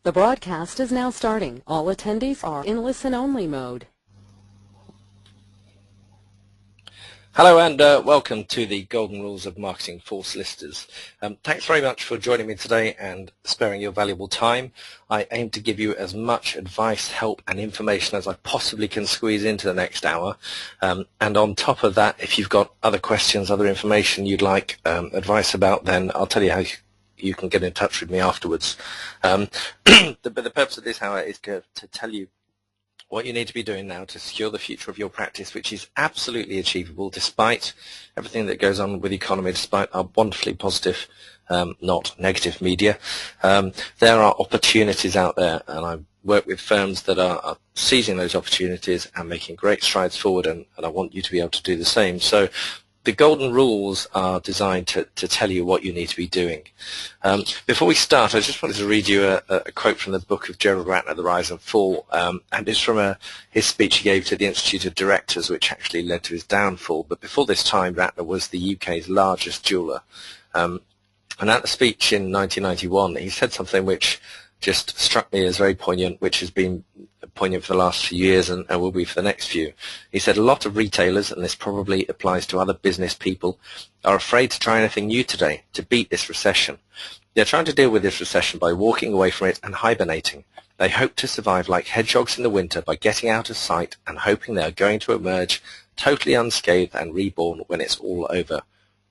The broadcast is now starting. All attendees are in listen-only mode. Hello and welcome to the Golden Rules of Marketing for Solicitors. Thanks very much for joining me today and sparing your valuable time. I aim to give you as much advice, help and information as I possibly can squeeze into the next hour. And on top of that, if you've got other questions, other information you'd like advice about, then I'll tell you how you can get in touch with me afterwards. But the purpose of this hour is to tell you what you need to be doing now to secure the future of your practice, which is absolutely achievable despite everything that goes on with the economy, despite our wonderfully positive, not negative media. There are opportunities out there, and I work with firms that are seizing those opportunities and making great strides forward, and I want you to be able to do the same. So the golden rules are designed to tell you what you need to be doing. Before we start, I just wanted to read you a quote from the book of Gerald Ratner, The Rise and Fall, and it's from his speech he gave to the Institute of Directors, which actually led to his downfall. But before this time, Ratner was the UK's largest jeweller. And at the speech in 1991, he said something which just struck me as very poignant, which has been poignant for the last few years and will be for the next few. He said, a lot of retailers, and this probably applies to other business people, are afraid to try anything new today to beat this recession. They're trying to deal with this recession by walking away from it and hibernating. They hope to survive like hedgehogs in the winter by getting out of sight and hoping they're going to emerge totally unscathed and reborn when it's all over.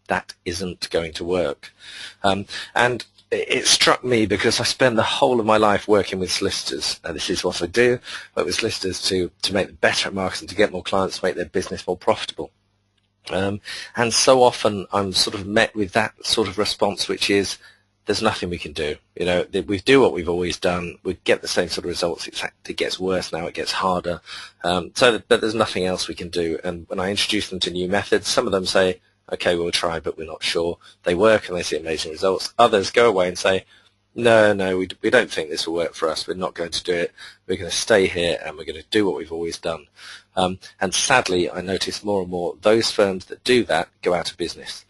That isn't going to work. And it struck me because I spend the whole of my life working with solicitors. This is what I do, work with solicitors to make them better at marketing, to get more clients, to make their business more profitable. And so often I'm sort of met with that sort of response, which is, there's nothing we can do. You know, we do what we've always done. We get the same sort of results. It gets worse now. It gets harder. But there's nothing else we can do. And when I introduce them to new methods, some of them say, okay, we'll try, but we're not sure. They work and they see amazing results. Others go away and say, no, we don't think this will work for us. We're not going to do it. We're going to stay here and we're going to do what we've always done. And sadly, I notice more and more those firms that do that go out of business.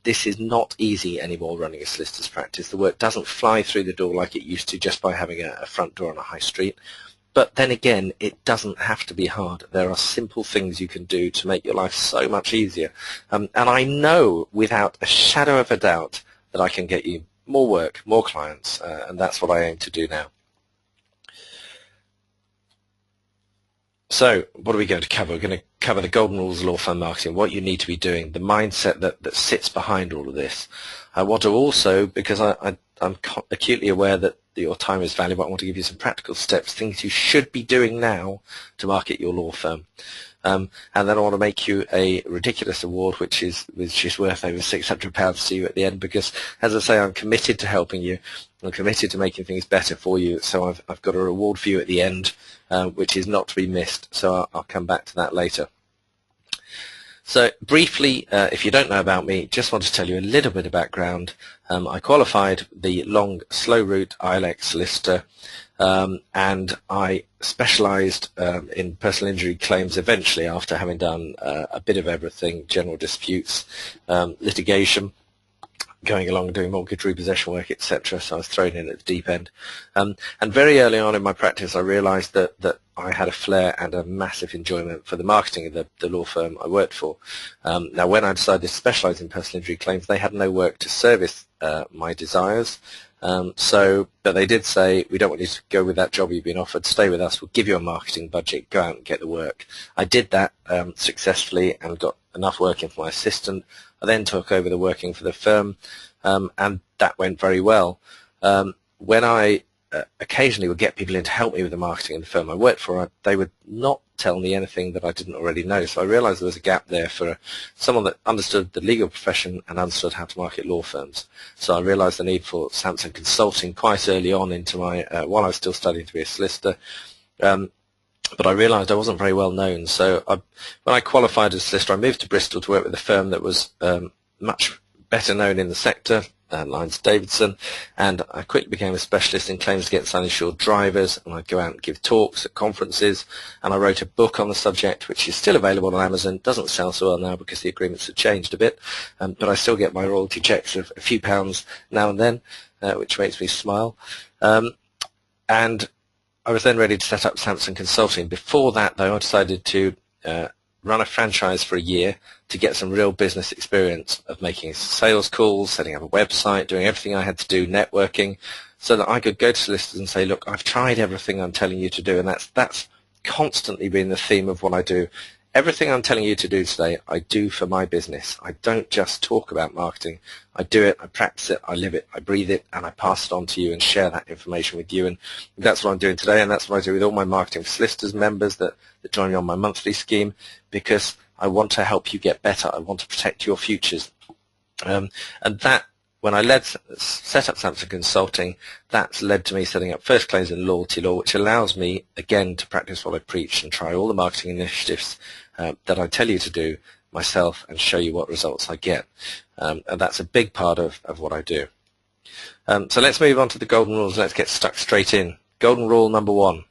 This is not easy anymore, running a solicitor's practice. The work doesn't fly through the door like it used to just by having a front door on a high street. But then again, it doesn't have to be hard. There are simple things you can do to make your life so much easier. And I know without a shadow of a doubt that I can get you more work, more clients, and that's what I aim to do now. So what are we going to cover? We're going to cover the golden rules of law firm marketing, what you need to be doing, the mindset that sits behind all of this. I want to also, because I'm acutely aware that your time is valuable, I want to give you some practical steps, things you should be doing now to market your law firm. And then I want to make you a ridiculous award, which is worth over £600 to you at the end, because, as I say, I'm committed to helping you. I'm committed to making things better for you. So I've got a reward for you at the end, which is not to be missed. So I'll come back to that later. So briefly, if you don't know about me, just want to tell you a little bit of background. I qualified the long, slow route ILX solicitor, and I specialised in personal injury claims eventually after having done a bit of everything, general disputes, litigation, going along and doing mortgage repossession work, etc. So I was thrown in at the deep end. And very early on in my practice, I realised that I had a flair and a massive enjoyment for the marketing of the law firm I worked for. Now, when I decided to specialise in personal injury claims, they had no work to service my desires. But they did say, we don't want you to go with that job you've been offered, stay with us, we'll give you a marketing budget, go out and get the work. I did that successfully and got enough working for my assistant. I then took over the working for the firm, and that went very well. When I occasionally would get people in to help me with the marketing in the firm I worked for, they would not tell me anything that I didn't already know. So I realized there was a gap there for someone that understood the legal profession and understood how to market law firms. So I realized the need for Samson Consulting quite early on into my, while I was still studying to be a solicitor. But I realized I wasn't very well known. So when I qualified as a solicitor, I moved to Bristol to work with a firm that was much better known in the sector, Lyons Davidson, and I quickly became a specialist in claims against uninsured drivers, and I'd go out and give talks at conferences, and I wrote a book on the subject, which is still available on Amazon. Doesn't sell so well now because the agreements have changed a bit, but I still get my royalty checks of a few pounds now and then. which makes me smile. And I was then ready to set up Samson Consulting. Before that, though, I decided to run a franchise for a year to get some real business experience of making sales calls, setting up a website, doing everything I had to do, networking, so that I could go to solicitors and say, look, I've tried everything I'm telling you to do, and that's constantly been the theme of what I do. Everything I'm telling you to do today, I do for my business. I don't just talk about marketing. I do it, I practice it, I live it, I breathe it, and I pass it on to you and share that information with you. And that's what I'm doing today, and that's what I do with all my Marketing4Solicitors members that join me on my monthly scheme, because I want to help you get better. I want to protect your futures. And that, when I set up Samson Consulting, that's led to me setting up First Claims and Loyalty Law, which allows me, again, to practice what I preach and try all the marketing initiatives that I tell you to do myself and show you what results I get. And that's a big part of what I do. So let's move on to the golden rules. Let's get stuck straight in. Golden rule number 1.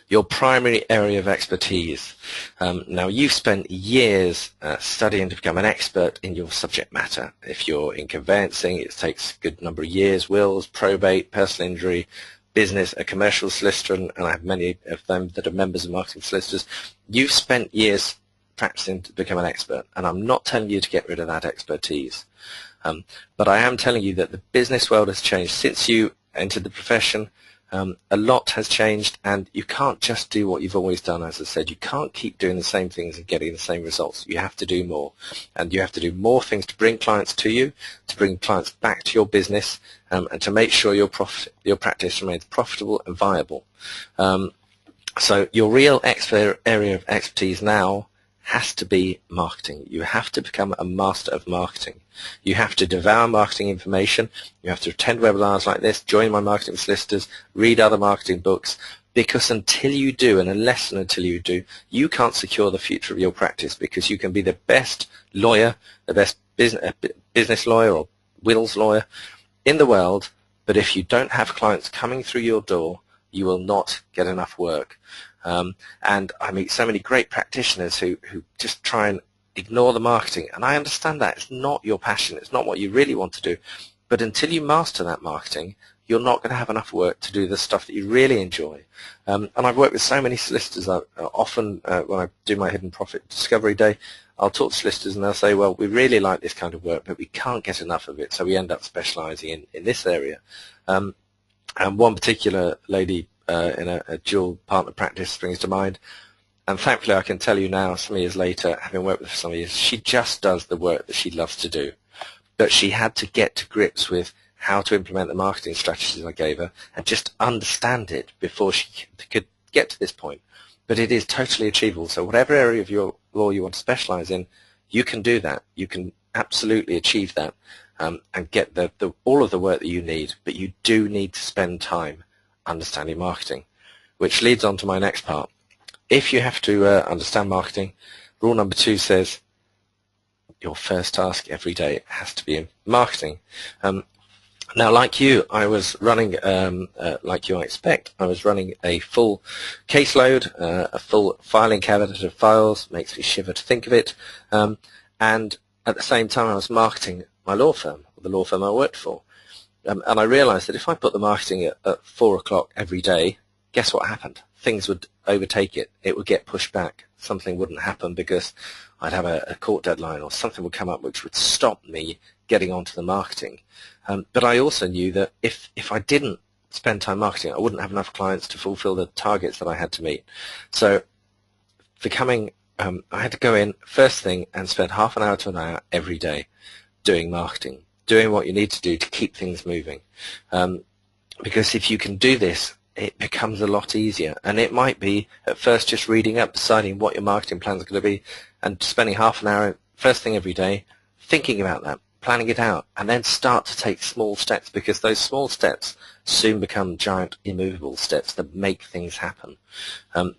Your primary area of expertise. Now, you've spent years studying to become an expert in your subject matter. If you're in conveyancing, it takes a good number of years: wills, probate, personal injury, business, a commercial solicitor, and I have many of them that are members of Marketing4Solicitors. You've spent years practicing to become an expert, and I'm not telling you to get rid of that expertise. But I am telling you that the business world has changed since you entered the profession. A lot has changed, and you can't just do what you've always done. As I said, you can't keep doing the same things and getting the same results. You have to do more, and you have to do more things to bring clients to you, to bring clients back to your business, and to make sure your practice remains profitable and viable. So your real area of expertise now has to be marketing. You have to become a master of marketing. You have to devour marketing information. You have to attend webinars like this, join my Marketing4Solicitors, read other marketing books, because until you do, and until you do, you can't secure the future of your practice, because you can be the best lawyer, the best business lawyer or wills lawyer in the world, but if you don't have clients coming through your door, you will not get enough work. And I meet so many great practitioners who just try and ignore the marketing, and I understand that. It's not your passion. It's not what you really want to do. But until you master that marketing, you're not going to have enough work to do the stuff that you really enjoy. And I've worked with so many solicitors. Often when I do my Hidden Profit Discovery Day, I'll talk to solicitors and they'll say, well, we really like this kind of work, but we can't get enough of it, so we end up specializing in this area. And one particular lady in a dual partner practice springs to mind. And thankfully, I can tell you now, some years later, having worked with her for some years, she just does the work that she loves to do. But she had to get to grips with how to implement the marketing strategies I gave her and just understand it before she could get to this point. But it is totally achievable. So whatever area of your law you want to specialize in, you can do that. You can absolutely achieve that and get all of the work that you need. But you do need to spend time understanding marketing, which leads on to my next part. If you have to understand marketing, rule number 2 says your first task every day has to be in marketing. Now, like you, I was running, like you I expect, I was running a full caseload, a full filing cabinet of files. Makes me shiver to think of it. And at the same time, I was marketing my law firm, the law firm I worked for. And I realized that if I put the marketing at 4 o'clock every day, guess what happened? Things would overtake it. It would get pushed back. Something wouldn't happen because I'd have a court deadline, or something would come up which would stop me getting onto the marketing. But I also knew that if I didn't spend time marketing, I wouldn't have enough clients to fulfill the targets that I had to meet. So I had to go in first thing and spend half an hour to an hour every day doing marketing, doing what you need to do to keep things moving. Because if you can do this, it becomes a lot easier. And it might be at first just reading up, deciding what your marketing plans are going to be, and spending half an hour first thing every day thinking about that, planning it out, and then start to take small steps, because those small steps soon become giant immovable steps that make things happen.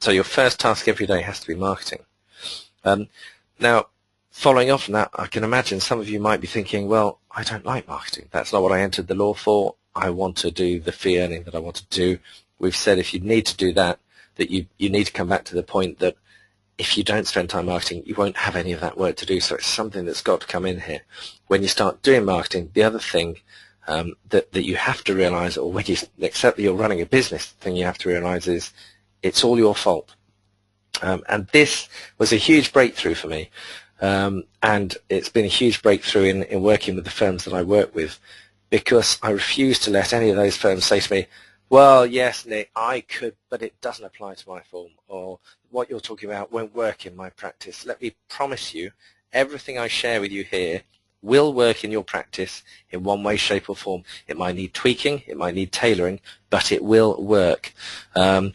So your first task every day has to be marketing. Now, following off from that, I can imagine some of you might be thinking, well, I don't like marketing. That's not what I entered the law for. I want to do the fee earning that I want to do. We've said if you need to do that, that you need to come back to the point that if you don't spend time marketing, you won't have any of that work to do. So it's something that's got to come in here. When you start doing marketing, the other thing that you have to realize, or when you accept that you're running a business, the thing you have to realize is it's all your fault. And this was a huge breakthrough for me. And it's been a huge breakthrough in working with the firms that I work with, because I refuse to let any of those firms say to me, well, yes, Nick, I could, but it doesn't apply to my firm, or what you're talking about won't work in my practice. Let me promise you, everything I share with you here will work in your practice in one way, shape, or form. It might need tweaking, it might need tailoring, but it will work. And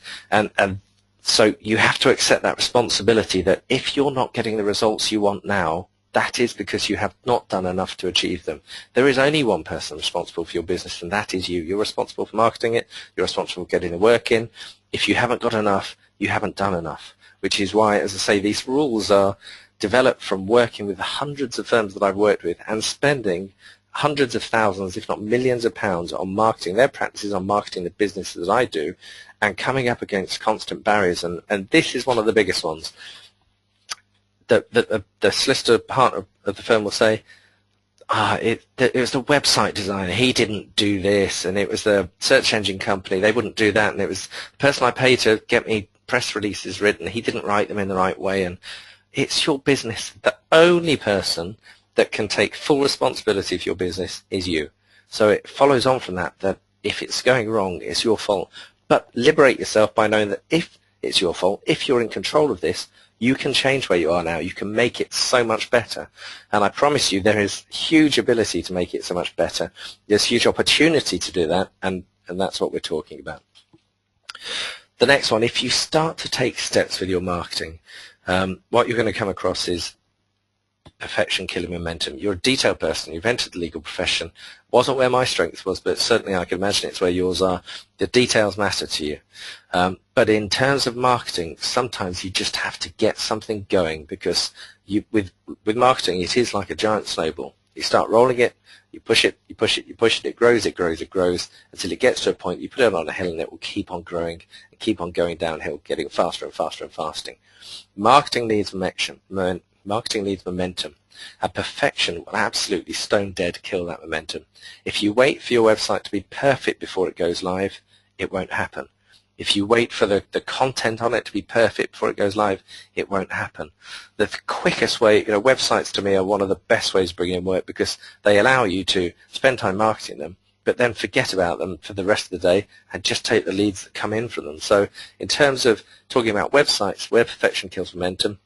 so you have to accept that responsibility that if you're not getting the results you want now, that is because you have not done enough to achieve them. There is only one person responsible for your business, and that is you. You're responsible for marketing it. You're responsible for getting the work in. If you haven't got enough, you haven't done enough, which is why, as I say, these rules are developed from working with the hundreds of firms that I've worked with and spending hundreds of thousands, if not millions of pounds on marketing their practices, on marketing the businesses that I do, and coming up against constant barriers. And this is one of the biggest ones. The solicitor partner of the firm will say, it was the website designer, he didn't do this, and it was the search engine company, they wouldn't do that, and it was the person I paid to get me press releases written, he didn't write them in the right way. And it's your business. The only person that can take full responsibility for your business is you. So it follows on from that, that if it's going wrong, it's your fault. But liberate yourself by knowing that if it's your fault, if you're in control of this, you can change where you are now. You can make it so much better. And I promise you there is huge ability to make it so much better. There's huge opportunity to do that, and that's what we're talking about. The next one, if you start to take steps with your marketing, what you're going to come across is perfection killing momentum. You're a detail person. You've entered the legal profession. Wasn't where my strength was, but certainly I can imagine it's where yours are. The details matter to you. But in terms of marketing, sometimes you just have to get something going, because with marketing, it is like a giant snowball. You start rolling it, you push it, you push it, you push it, it grows, it grows, it grows, until it gets to a point, you put it on a hill, and it will keep on growing and keep on going downhill, getting faster and faster and faster. Marketing needs momentum. Marketing needs momentum. And perfection will absolutely stone dead kill that momentum. If you wait for your website to be perfect before it goes live, it won't happen. If you wait for the content on it to be perfect before it goes live, it won't happen. The quickest way, websites to me are one of the best ways to bring in work, because they allow you to spend time marketing them, but then forget about them for the rest of the day and just take the leads that come in from them. So in terms of talking about websites where perfection kills momentum,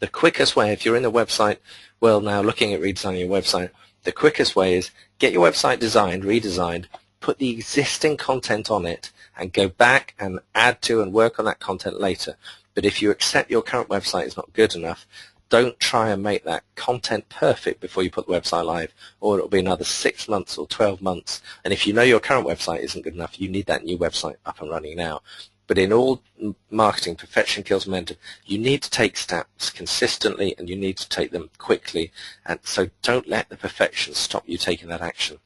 the quickest way, if you're in the website world now looking at redesigning your website, the quickest way is get your website designed, redesigned, put the existing content on it, and go back and add to and work on that content later. But if you accept your current website is not good enough, don't try and make that content perfect before you put the website live, or it'll be another 6 months or 12 months. And if you know your current website isn't good enough, you need that new website up and running now. But in all marketing, perfection kills momentum. You need to take steps consistently, and you need to take them quickly. And so don't let the perfection stop you taking that action.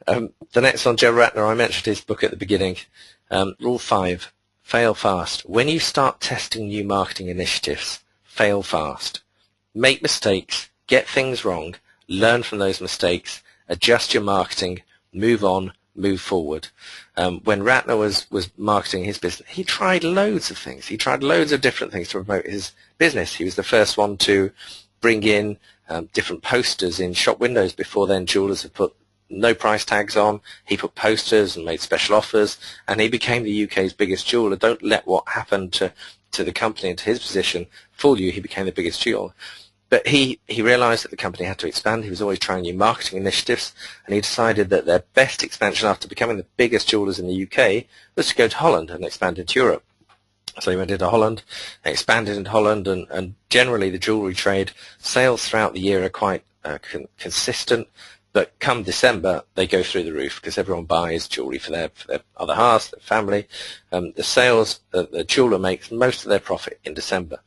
The next one, Joe Ratner, I mentioned his book at the beginning. Rule 5, fail fast. When you start testing new marketing initiatives, fail fast. Make mistakes, get things wrong, learn from those mistakes, adjust your marketing, move on, move forward. When Ratner was marketing his business, he tried loads of things. He tried loads of different things to promote his business. He was the first one to bring in different posters in shop windows. Before then, jewelers had put no price tags on. He put posters and made special offers, and he became the UK's biggest jeweler. Don't let what happened to the company and to his position fool you. He became the biggest jeweler. But he realized that the company had to expand. He was always trying new marketing initiatives, and he decided that their best expansion after becoming the biggest jewelers in the UK was to go to Holland and expand into Europe. So he went into Holland, expanded into Holland, and generally the jewellery trade, sales throughout the year are quite consistent, but come December they go through the roof because everyone buys jewellery for their other halves, their family. The sales, the jeweller makes most of their profit in December.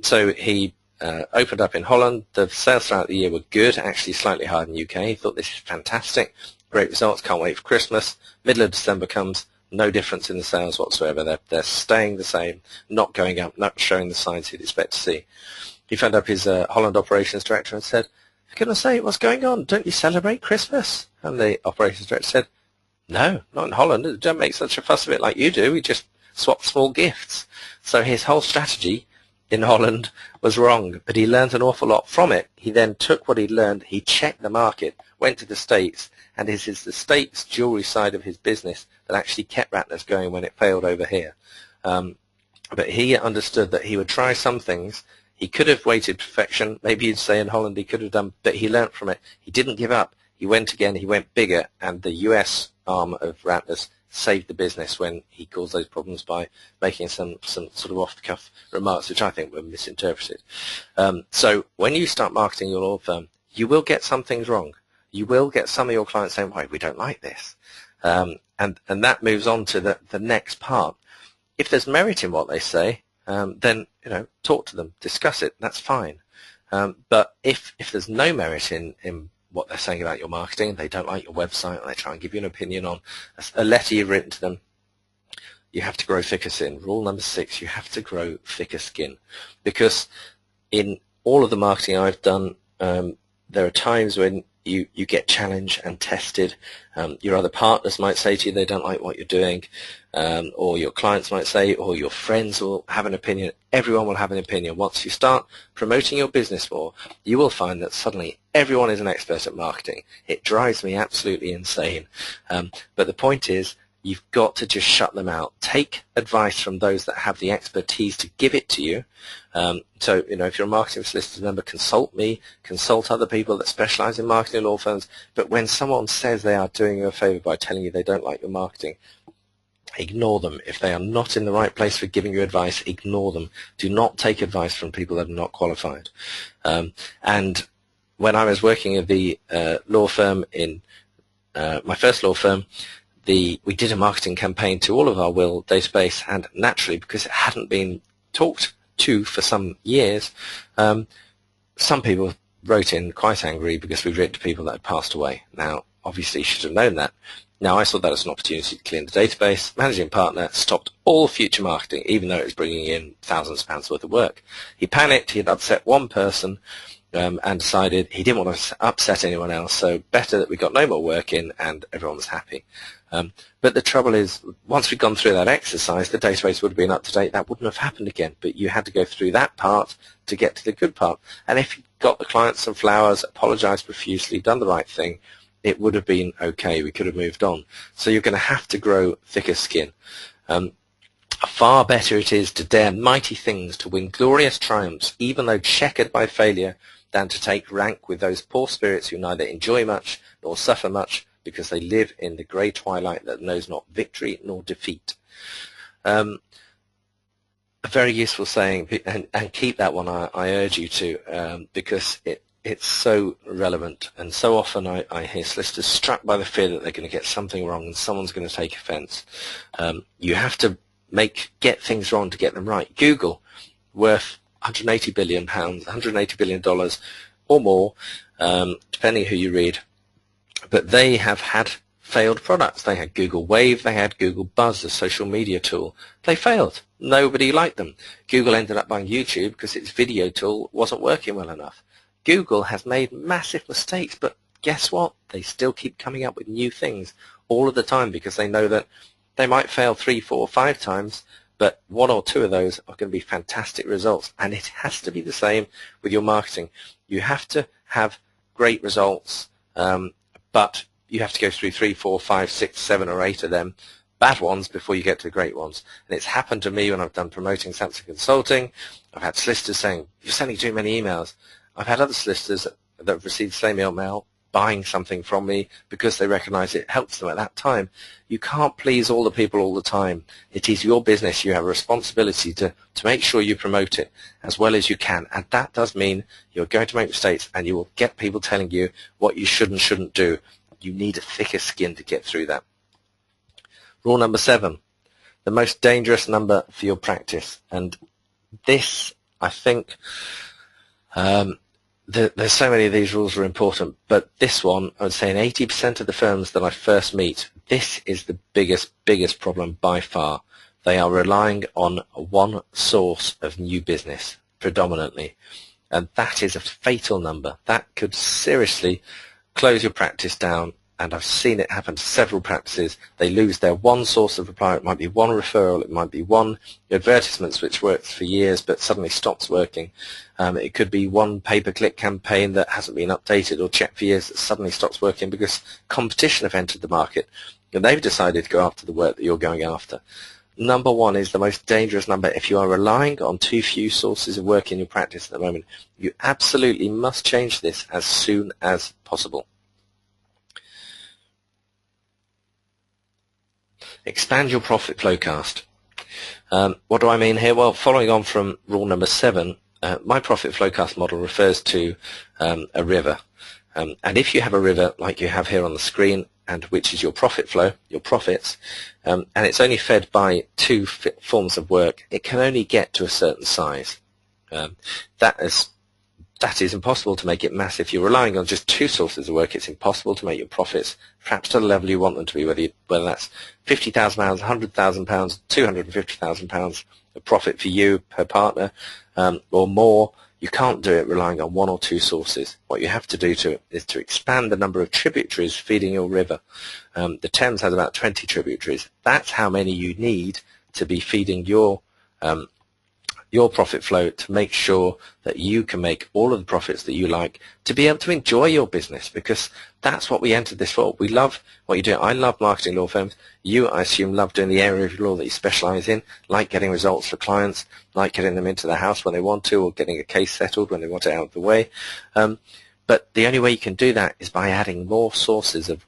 So he opened up in Holland. The sales throughout the year were good, actually slightly higher than the UK. He thought, this is fantastic, great results, can't wait for Christmas. Middle of December comes, no difference in the sales whatsoever. They're staying the same, not going up, not showing the signs he'd expect to see. He phoned up his Holland operations director and said, For goodness sake, what's going on? Don't you celebrate Christmas? And the operations director said, no, not in Holland. Don't make such a fuss of it like you do. We just swap small gifts. So his whole strategy in Holland was wrong, but he learned an awful lot from it. He then took what he'd learned, he checked the market, went to the States, and it is the States jewelry side of his business that actually kept Ratner's going when it failed over here. But he understood that he would try some things. He could have waited perfection. Maybe you'd say in Holland he could have done, but he learnt from it. He didn't give up. He went again. He went bigger, and the US arm of Ratner's saved the business when he caused those problems by making some sort of off-the-cuff remarks, which I think were misinterpreted. So when you start marketing your law firm, you will get some things wrong. You will get some of your clients saying, "Why, we don't like this," and that moves on to the next part. If there's merit in what they say, then talk to them, discuss it. That's fine. But if there's no merit in what they're saying about your marketing, they don't like your website, and they try and give you an opinion on a letter you've written to them, you have to grow thicker skin. Rule number 6, you have to grow thicker skin. Because in all of the marketing I've done, there are times when you get challenged and tested. Your other partners might say to you they don't like what you're doing, or your clients might say, or your friends will have an opinion. Everyone will have an opinion. Once you start promoting your business more, you will find that suddenly everyone is an expert at marketing. It drives me absolutely insane. But the point is, you've got to just shut them out. Take advice from those that have the expertise to give it to you. So, if you're a Marketing4Solicitors member, consult me, consult other people that specialize in marketing law firms. But when someone says they are doing you a favor by telling you they don't like your marketing, ignore them. If they are not in the right place for giving you advice, ignore them. Do not take advice from people that are not qualified. And when I was working at the law firm in my first law firm, we did a marketing campaign to all of our will database, and naturally, because it hadn't been talked to for some years, some people wrote in quite angry because we'd written to people that had passed away. Now, obviously, you should have known that. Now, I saw that as an opportunity to clean the database. Managing partner stopped all future marketing, even though it was bringing in thousands of pounds worth of work. He panicked. He had upset one person, and decided he didn't want to upset anyone else, so better that we got no more work in and everyone was happy. But the trouble is, once we'd gone through that exercise, the database would have been up to date. That wouldn't have happened again, but you had to go through that part to get to the good part. And if you got the client some flowers, apologized profusely, done the right thing, it would have been okay. We could have moved on. So you're going to have to grow thicker skin. Far better it is to dare mighty things, to win glorious triumphs, even though checkered by failure, than to take rank with those poor spirits who neither enjoy much nor suffer much, because they live in the grey twilight that knows not victory nor defeat. A very useful saying, and keep that one, I urge you to, because it's so relevant. And so often I hear solicitors struck by the fear that they're going to get something wrong and someone's going to take offence. You have to get things wrong to get them right. Google, worth £180 billion, $180 billion or more, depending who you read. But they have had failed products. They had Google Wave, they had Google Buzz, a social media tool. They failed. Nobody liked them. Google ended up buying YouTube because its video tool wasn't working well enough. Google has made massive mistakes, but guess what? They still keep coming up with new things all of the time because they know that they might fail 3, 4, 5 times, but 1 or 2 of those are going to be fantastic results. And it has to be the same with your marketing. You have to have great results, but you have to go through 3, 4, 5, 6, 7, or 8 of them, bad ones, before you get to the great ones. And it's happened to me when I've done promoting Samson Consulting. I've had solicitors saying, "You're sending too many emails." I've had other solicitors that have received the same email buying something from me because they recognize it helps them at that time. You can't please all the people all the time. It is your business. You have a responsibility to make sure you promote it as well as you can. And that does mean you're going to make mistakes, and you will get people telling you what you should and shouldn't do. You need a thicker skin to get through that. Rule number 7, the most dangerous number for your practice. And this, I think, there's so many of these rules are important, but this one, I would say in 80% of the firms that I first meet, this is the biggest problem by far. They are relying on one source of new business, predominantly. And that is a fatal number. That could seriously close your practice down, and I've seen it happen to several practices. They lose their one source of reply. It might be one referral, it might be one advertisements which works for years but suddenly stops working. It could be one pay-per-click campaign that hasn't been updated or checked for years that suddenly stops working because competition have entered the market and they've decided to go after the work that you're going after. Number one is the most dangerous number. If you are relying on too few sources of work in your practice at the moment, you absolutely must change this as soon as possible. Expand your profit flowcast. What do I mean here? Well, following on from rule number 7, my profit flowcast model refers to a river. And if you have a river like you have here on the screen, and which is your profit flow, your profits, and it's only fed by 2 forms of work, it can only get to a certain size. That is impossible to make it massive. If you're relying on just 2 sources of work, it's impossible to make your profits perhaps to the level you want them to be, whether that's £50,000, £100,000, £250,000 of profit for you per partner, or more. You can't do it relying on 1 or 2 sources. What you have to do is to expand the number of tributaries feeding your river. The Thames has about 20 tributaries. That's how many you need to be feeding your profit flow to make sure that you can make all of the profits that you like to be able to enjoy your business, because that's what we entered this for. We love what you do. I love marketing law firms. You, I assume, love doing the area of law that you specialize in, like getting results for clients, like getting them into the house when they want to, or getting a case settled when they want it out of the way. But the only way you can do that is by adding more sources of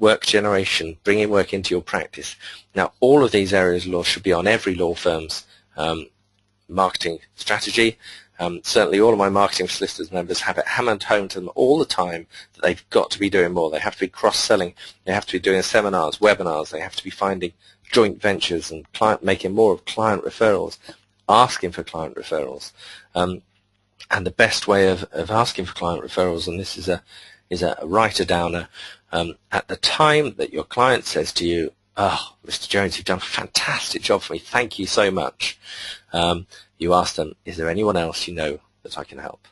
work generation, bringing work into your practice. Now, all of these areas of law should be on every law firm's marketing strategy. Certainly all of my Marketing4Solicitors members have it hammered home to them all the time that they've got to be doing more. They have to be cross-selling. They have to be doing seminars, webinars. They have to be finding joint ventures and making more of client referrals, asking for client referrals. And the best way of asking for client referrals, and this is a writer-downer, at the time that your client says to you, "Oh, Mr. Jones, you've done a fantastic job for me. Thank you so much." You ask them, "Is there anyone else you know that I can help?"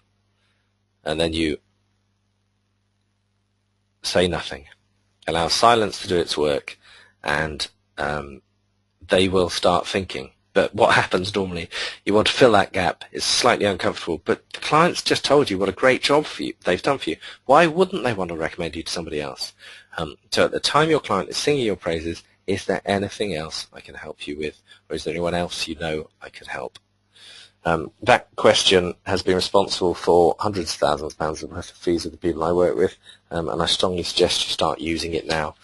And then you say nothing. Allow silence to do its work, and they will start thinking. But what happens normally, you want to fill that gap. It's slightly uncomfortable, but the client's just told you what a great job they've done for you. Why wouldn't they want to recommend you to somebody else? So at the time your client is singing your praises, is there anything else I can help you with? Or is there anyone else you know I could help? That question has been responsible for hundreds of thousands of pounds worth of fees of the people I work with, and I strongly suggest you start using it now.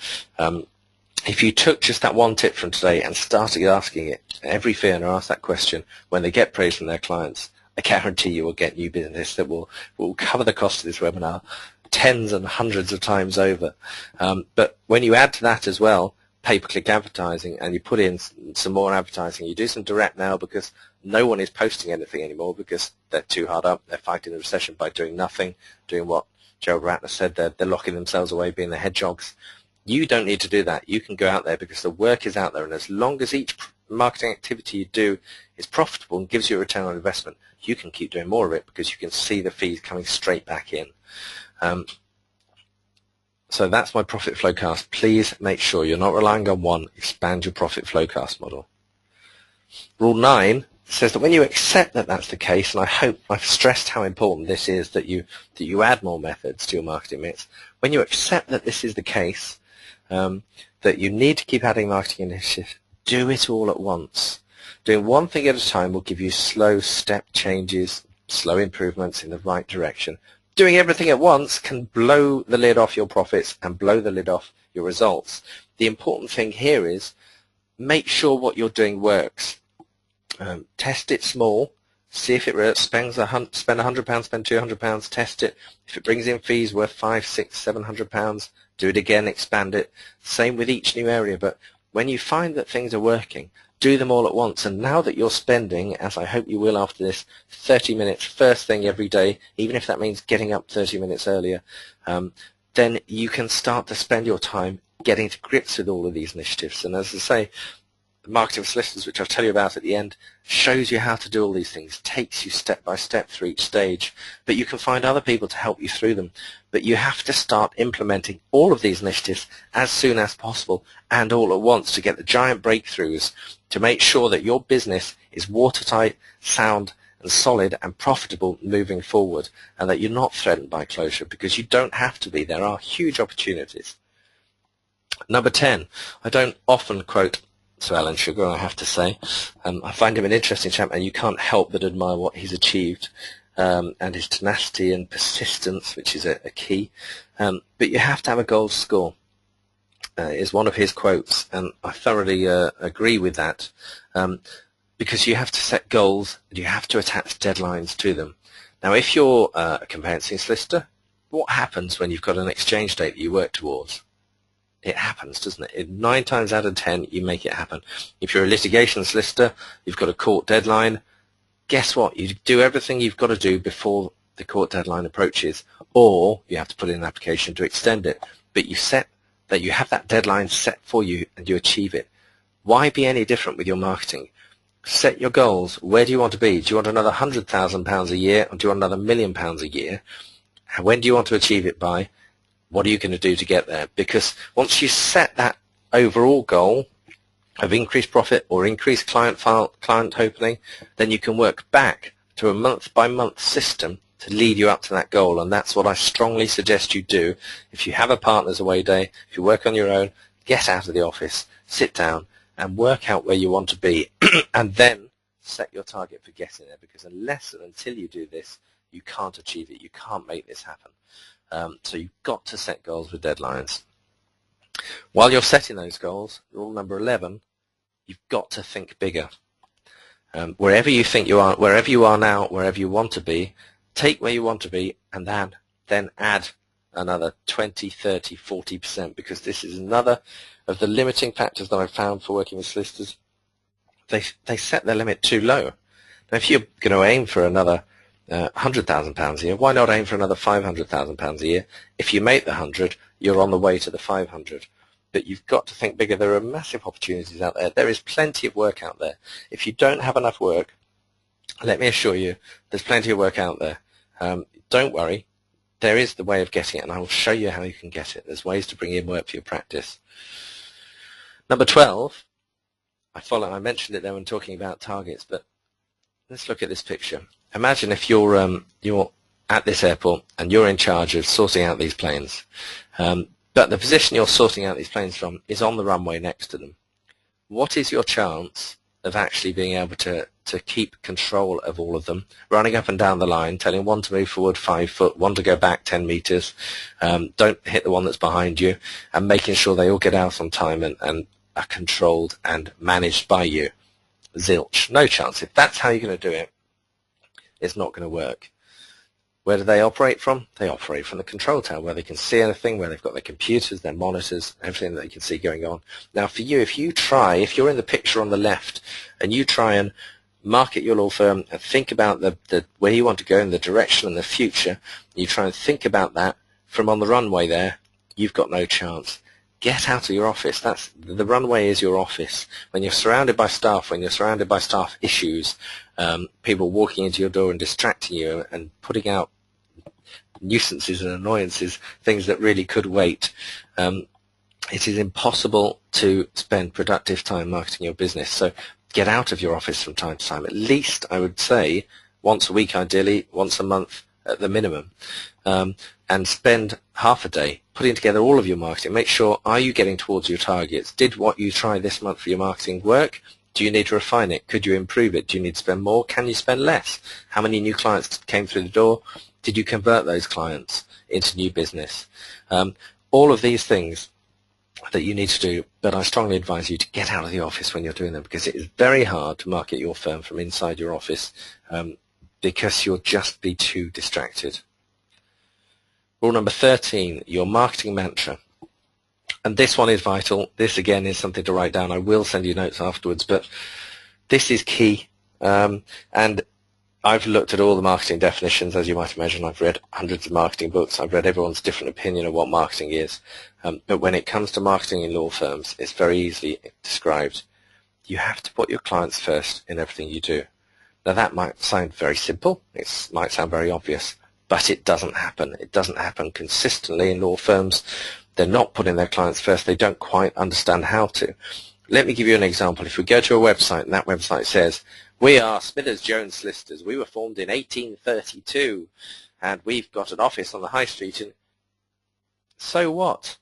If you took just that one tip from today and started asking it, every fee earner ask that question when they get praise from their clients, I guarantee you will get new business that will cover the cost of this webinar tens and hundreds of times over. But when you add to that as well pay-per-click advertising, and you put in some more advertising, you do some direct now, because no one is posting anything anymore because they're too hard up. They're fighting the recession by doing nothing, doing what Gerald Ratner said, they're locking themselves away, being the hedgehogs. You don't need to do that. You can go out there because the work is out there, and as long as each marketing activity you do is profitable and gives you a return on investment, you can keep doing more of it because you can see the fees coming straight back in. So that's my profit flowcast. Please make sure you're not relying on one. Expand your profit flowcast model. Rule 9 says that when you accept that that's the case, and I hope I've stressed how important this is, that you add more methods to your marketing mix. When you accept that this is the case, that you need to keep adding marketing initiatives, do it all at once. Doing one thing at a time will give you slow step changes, slow improvements in the right direction. Doing everything at once can blow the lid off your profits and blow the lid off your results. The important thing here is make sure what you're doing works. Test it small, see if it works. Spend £100, spend £200, test it. If it brings in fees worth £500, £600, £700, do it again, expand it. Same with each new area. But when you find that things are working, do them all at once. And now that you're spending, as I hope you will after this, 30 minutes first thing every day, even if that means getting up 30 minutes earlier, then you can start to spend your time getting to grips with all of these initiatives. And as I say, Marketing4Solicitors, which I'll tell you about at the end, shows you how to do all these things, takes you step by step through each stage, but you can find other people to help you through them. But you have to start implementing all of these initiatives as soon as possible and all at once to get the giant breakthroughs to make sure that your business is watertight, sound, and solid and profitable moving forward, and that you're not threatened by closure, because you don't have to be. There are huge opportunities. Number 10, I don't often quote Sir Alan Sugar, I have to say. I find him an interesting chap, and you can't help but admire what he's achieved, and his tenacity and persistence, which is a key. But you have to have a goal to score, is one of his quotes, and I thoroughly agree with that, because you have to set goals and you have to attach deadlines to them. Now, if you're a conveyancing solicitor, what happens when you've got an exchange date that you work towards? It happens, doesn't it? 9 times out of 10, you make it happen. If you're a litigation solicitor, you've got a court deadline. Guess what? You do everything you've got to do before the court deadline approaches, or you have to put in an application to extend it. But you set that you have that deadline set for you and you achieve it. Why be any different with your marketing? Set your goals. Where do you want to be? Do you want another £100,000 a year, or do you want another £1 million a year? When do you want to achieve it by? What are you going to do to get there? Because once you set that overall goal of increased profit or increased client opening, then you can work back to a month-by-month system to lead you up to that goal. And that's what I strongly suggest you do. If you have a partner's away day, if you work on your own, get out of the office, sit down, and work out where you want to be, and then set your target for getting there. Because unless and until you do this, you can't achieve it. You can't make this happen. So you've got to set goals with deadlines. While you're setting those goals, rule number 11, you've got to think bigger. Wherever you think you are, wherever you are now, wherever you want to be, take where you want to be and then add another 20, 30, 40%, because this is another of the limiting factors that I've found for working with solicitors. They set their limit too low. Now, if you're going to aim for another £100,000 a year, why not aim for another £500,000 a year? If you make the 100, you're on the way to the 500. But you've got to think bigger. There are massive opportunities out there. There is plenty of work out there. If you don't have enough work, let me assure you, there's plenty of work out there. Don't worry. There is the way of getting it, and I will show you how you can get it. There's ways to bring in work for your practice. Number 12, I mentioned it there when talking about targets, but let's look at this picture. Imagine if you're at this airport and you're in charge of sorting out these planes, but the position you're sorting out these planes from is on the runway next to them. What is your chance of actually being able to keep control of all of them, running up and down the line, telling one to move forward 5 foot, one to go back 10 meters, don't hit the one that's behind you, and making sure they all get out on time and are controlled and managed by you? Zilch. No chance. If that's how you're going to do it, it's not going to work. Where do they operate from? They operate from the control tower, where they can see anything, where they've got their computers, their monitors, everything that they can see going on. Now, for you, if you're in the picture on the left, and you try and market your law firm and think about the where you want to go in the direction and the future, you try and think about that from on the runway there, you've got no chance. Get out of your office. The runway is your office. When you're surrounded by staff, when you're surrounded by staff issues, people walking into your door and distracting you and putting out nuisances and annoyances, things that really could wait, it is impossible to spend productive time marketing your business. So get out of your office from time to time. At least, I would say, once a week ideally, once a month at the minimum, and spend half a day putting together all of your marketing. Make sure, are you getting towards your targets? Did what you tried this month for your marketing work? Do you need to refine it? Could you improve it? Do you need to spend more? Can you spend less? How many new clients came through the door? Did you convert those clients into new business? All of these things that you need to do, but I strongly advise you to get out of the office when you're doing them, because it is very hard to market your firm from inside your office, because you'll just be too distracted. Rule number 13, your marketing mantra. And this one is vital. This, again, is something to write down. I will send you notes afterwards, but this is key. And I've looked at all the marketing definitions, as you might imagine. I've read hundreds of marketing books. I've read everyone's different opinion of what marketing is. But when it comes to marketing in law firms, it's very easily described. you have to put your clients first in everything you do. Now that might sound very simple, it might sound very obvious, but it doesn't happen. It doesn't happen consistently in law firms. They're not putting their clients first. They don't quite understand how to. Let me give you an example. If we go to a website and that website says, we are Smithers Jones Solicitors. We were formed in 1832 and we've got an office on the high street. And so what?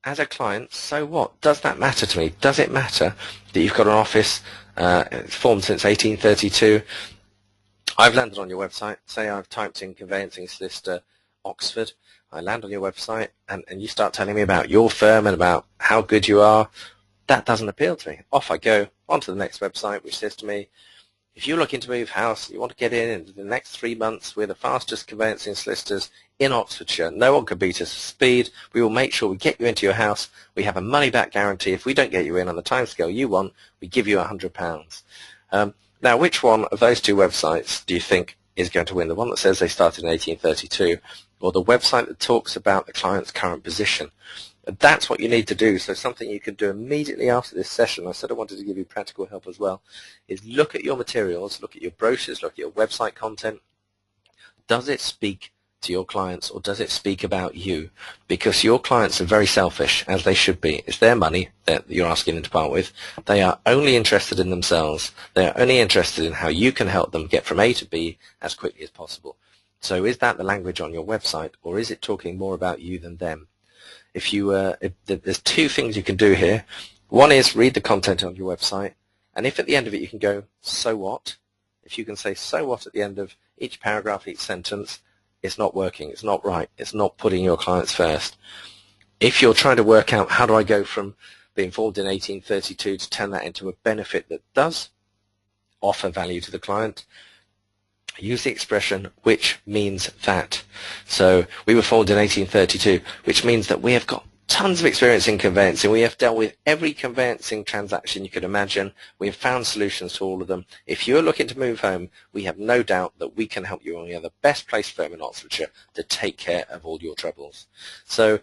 As a client, so what? Does that matter to me? Does it matter that you've got an office formed since 1832? I've landed on your website. Say I've typed in conveyancing solicitor Oxford. I land on your website and you start telling me about your firm and about how good you are. That doesn't appeal to me. Off I go on to the next website, which says to me, if you're looking to move house, you want to get in the next 3 months, we're the fastest conveyancing solicitors in Oxfordshire. No one can beat us for speed. We will make sure we get you into your house. We have a money-back guarantee. If we don't get you in on the timescale you want, we give you £100. Now, which one of those two websites do you think is going to win? The one that says they started in 1832 or the website that talks about the client's current position? That's what you need to do. So something you can do immediately after this session, I said I wanted to give you practical help as well, is look at your materials, look at your brochures, look at your website content. Does it speak to your clients or does it speak about you? Because your clients are very selfish, as they should be. It's their money that you're asking them to part with. They are only interested in themselves. They are only interested in how you can help them get from A to B as quickly as possible. So is that the language on your website, or is it talking more about you than them? There's two things you can do here. One is read the content on your website, and if at the end of it you can go, so what? If you can say, so what at the end of each paragraph, each sentence, it's not working, it's not right, it's not putting your clients first. If you're trying to work out how do I go from being formed in 1832 to turn that into a benefit that does offer value to the client, use the expression, which means that. So we were formed in 1832, which means that we have got tons of experience in conveyancing. We have dealt with every conveyancing transaction you could imagine. We have found solutions to all of them. If you're looking to move home, we have no doubt that we can help you, and we are the best placed firm in Oxfordshire to take care of all your troubles. So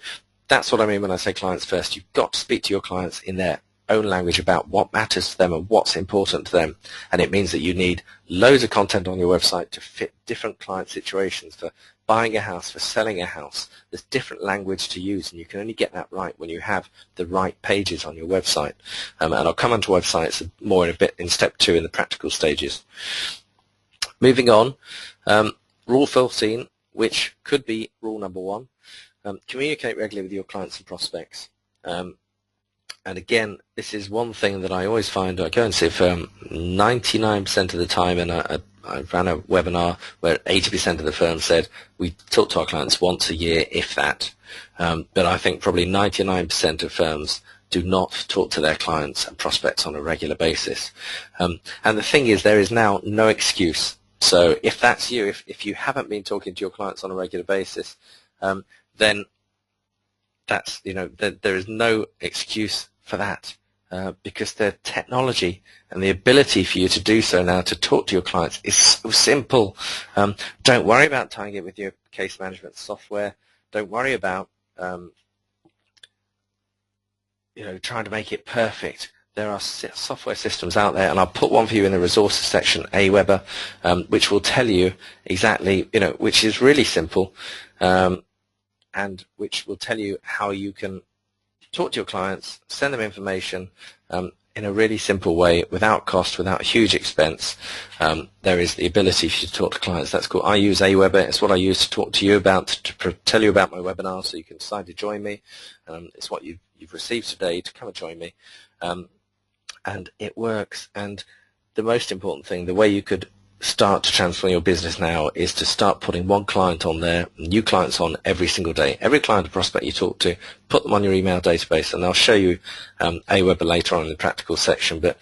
that's what I mean when I say clients first. You've got to speak to your clients in their own language about what matters to them and what's important to them, and it means that you need loads of content on your website to fit different client situations. For buying a house, for selling a house, there's different language to use, and you can only get that right when you have the right pages on your website. And I'll come onto websites more in a bit in step 2 in the practical stages. Moving on, rule 14, which could be rule number 1, communicate regularly with your clients and prospects. And again, this is one thing that I always find. I go and see a firm 99% of the time, and I ran a webinar where 80% of the firm said we talk to our clients once a year, if that. But I think probably 99% of firms do not talk to their clients and prospects on a regular basis. And the thing is, there is now no excuse. So if that's you, if you haven't been talking to your clients on a regular basis, then that's, there is no excuse for that, because the technology and the ability for you to do so now, to talk to your clients, is so simple. Don't worry about tying it with your case management software. Don't worry about trying to make it perfect. There are software systems out there, and I'll put one for you in the resources section, Aweber, which will tell you exactly, which is really simple, and which will tell you how you can talk to your clients, send them information in a really simple way, without cost, without huge expense. There is the ability for you to talk to clients. That's cool. I use Aweber. It's what I use to talk to you about, to tell you about my webinar, so you can decide to join me. It's what you've received today to come and join me. And it works. And the most important thing, the way you could start to transform your business now, is to start putting one client on there, new clients on every single day. Every client or prospect you talk to, put them on your email database, and I'll show you Aweber later on in the practical section. But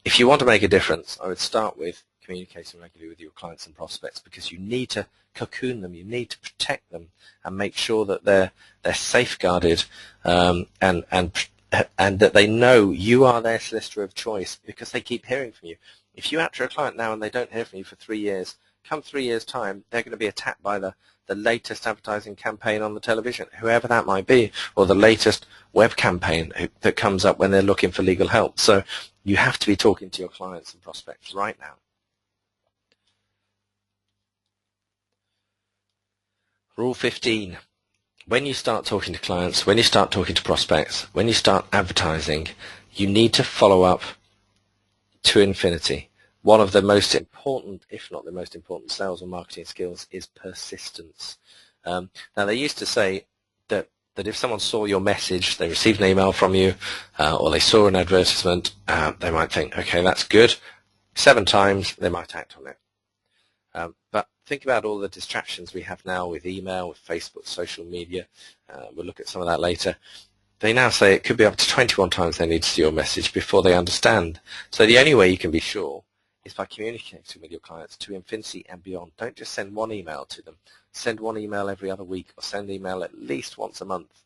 if you want to make a difference, I would start with communicating regularly with your clients and prospects, because you need to cocoon them, you need to protect them and make sure that they're safeguarded, and that they know you are their solicitor of choice, because they keep hearing from you. If you outro a client now and they don't hear from you for 3 years, come 3 years' time, they're going to be attacked by the the latest advertising campaign on the television, whoever that might be, or the latest web campaign that comes up when they're looking for legal help. So you have to be talking to your clients and prospects right now. Rule 15. When you start talking to clients, when you start talking to prospects, when you start advertising, you need to follow up to infinity. One of the most important, if not the most important, sales and marketing skills is persistence. Now, they used to say that if someone saw your message, they received an email from you, or they saw an advertisement, they might think, okay, that's good. 7 times, they might act on it. But think about all the distractions we have now with email, with Facebook, social media. We'll look at some of that later. They now say it could be up to 21 times they need to see your message before they understand. So the only way you can be sure is by communicating with your clients to infinity and beyond. Don't just send one email to them. Send one email every other week, or send an email at least once a month.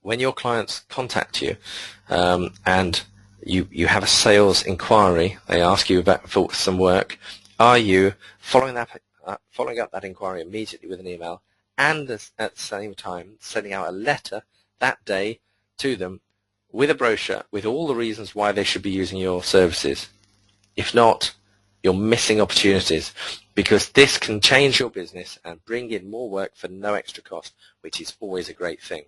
When your clients contact you and you have a sales inquiry, they ask you for some work, are you following up that inquiry immediately with an email, and at the same time sending out a letter that day to them with a brochure with all the reasons why they should be using your services? If not, you're missing opportunities, because this can change your business and bring in more work for no extra cost, which is always a great thing.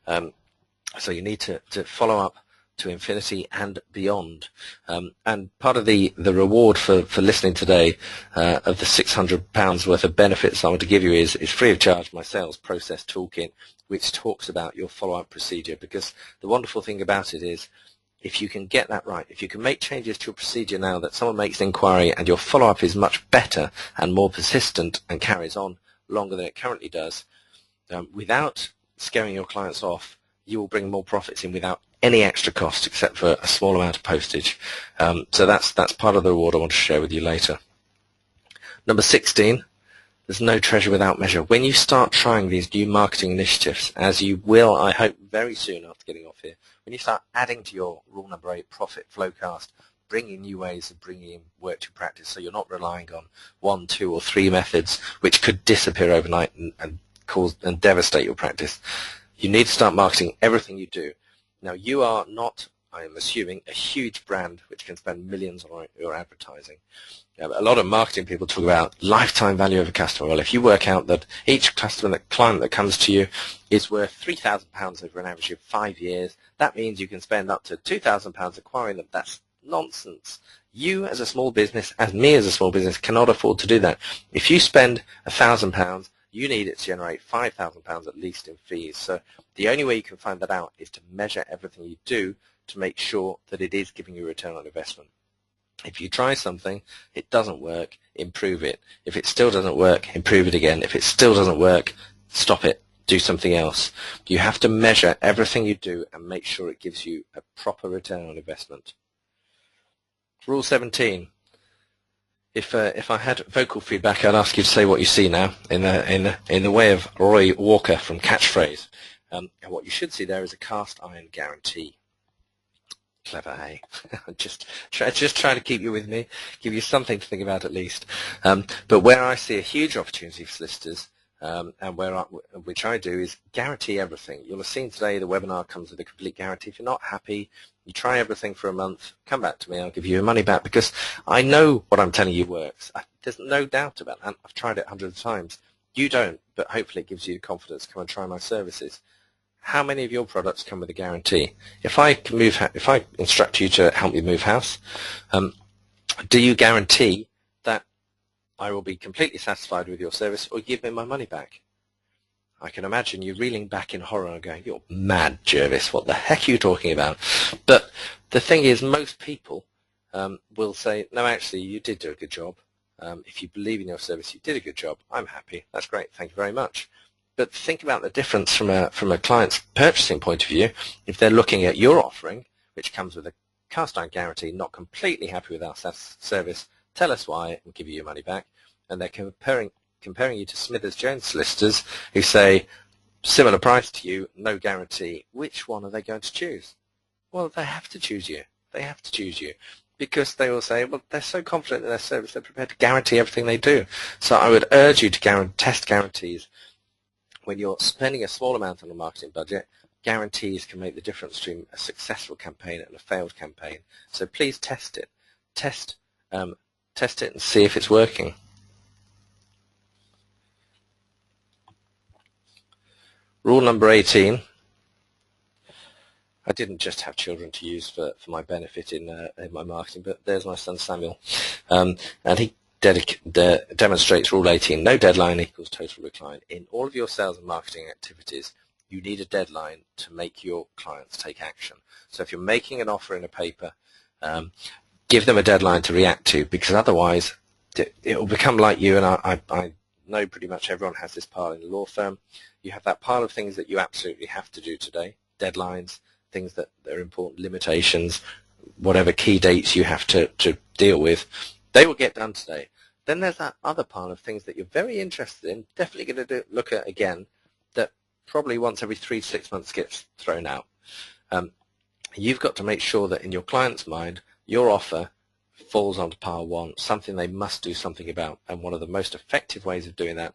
So you need to follow up to infinity and beyond. And part of the reward for listening today of the £600 worth of benefits I want to give you is free of charge my sales process toolkit, which talks about your follow-up procedure. Because the wonderful thing about it is, if you can get that right, if you can make changes to your procedure now that someone makes an inquiry and your follow-up is much better and more persistent and carries on longer than it currently does, without scaring your clients off, you will bring more profits in without any extra cost except for a small amount of postage. So that's part of the reward I want to share with you later. Number 16, there's no treasure without measure. When you start trying these new marketing initiatives, as you will, I hope, very soon after getting off here, when you start adding to your rule number 8 profit flowcast, bringing new ways of bringing in work to practice, so you're not relying on 1, 2, or 3 methods which could disappear overnight and cause and devastate your practice, you need to start marketing everything you do. Now, you are not, I am assuming, a huge brand which can spend millions on your advertising. A lot of marketing people talk about lifetime value of a customer. Well, if you work out that each client that comes to you is worth £3,000 over an average of 5 years, that means you can spend up to £2,000 acquiring them. That's nonsense. You as a small business, as me as a small business, cannot afford to do that. If you spend £1,000, you need it to generate £5,000 at least in fees. So the only way you can find that out is to measure everything you do to make sure that it is giving you a return on investment. If you try something, it doesn't work, improve it. If it still doesn't work, improve it again. If it still doesn't work, stop it, do something else. You have to measure everything you do and make sure it gives you a proper return on investment. Rule 17. If I had vocal feedback, I'd ask you to say what you see now in the way of Roy Walker from Catchphrase. And what you should see there is a cast iron guarantee. Clever, hey? just try to keep you with me, give you something to think about at least. But where I see a huge opportunity for solicitors, and which I do, is guarantee everything. You'll have seen today the webinar comes with a complete guarantee. If you're not happy, you try everything for a month, come back to me, I'll give you your money back, because I know what I'm telling you works. There's no doubt about that. I've tried it hundreds of times. You don't, but hopefully it gives you the confidence to come and try my services. How many of your products come with a guarantee? If I instruct you to help me move house, do you guarantee that I will be completely satisfied with your service, or give me my money back? I can imagine you reeling back in horror and going, "You're mad, Jervis, what the heck are you talking about?" But the thing is, most people will say, "No, actually, you did do a good job. If you believe in your service, you did a good job. I'm happy. That's great. Thank you very much." But think about the difference from a client's purchasing point of view. If they're looking at your offering, which comes with a cast iron guarantee, not completely happy with our service, tell us why, we'll give you your money back. And they're comparing you to Smithers Jones solicitors, who say similar price to you, no guarantee. Which one are they going to choose? Well, they have to choose you. They have to choose you. because they will say, well, they're so confident in their service, they're prepared to guarantee everything they do. So I would urge you to test guarantees. When you're spending a small amount on a marketing budget, guarantees can make the difference between a successful campaign and a failed campaign. So please test it. Test it and see if it's working. Rule number 18. I didn't just have children to use for my benefit in my marketing, but there's my son Samuel, and he demonstrates Rule 18. No deadline equals total recline. In all of your sales and marketing activities, you need a deadline to make your clients take action. So if you're making an offer in a paper, give them a deadline to react to, because otherwise it will become like you, and I know pretty much everyone has this pile in a law firm. You have that pile of things that you absolutely have to do today, deadlines, things that are important, limitations, whatever key dates you have to deal with, they will get done today. Then there's that other pile of things that you're very interested in, definitely going to look at again, that probably once every 3 to 6 months gets thrown out. You've got to make sure that in your client's mind, your offer falls onto pile 1, something they must do something about. And one of the most effective ways of doing that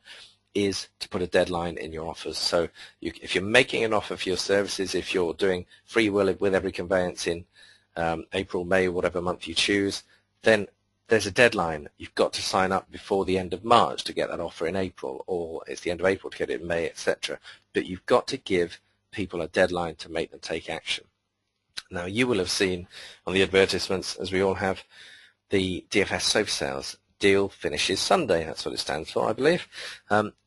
is to put a deadline in your offers. So if you're making an offer for your services, if you're doing free will with every conveyance in April, May, whatever month you choose, then there's a deadline. You've got to sign up before the end of March to get that offer in April, or it's the end of April to get it in May, etc. But you've got to give people a deadline to make them take action. Now, you will have seen on the advertisements, as we all have, the DFS sofa sales. Deal finishes Sunday. That's what it stands for, I believe.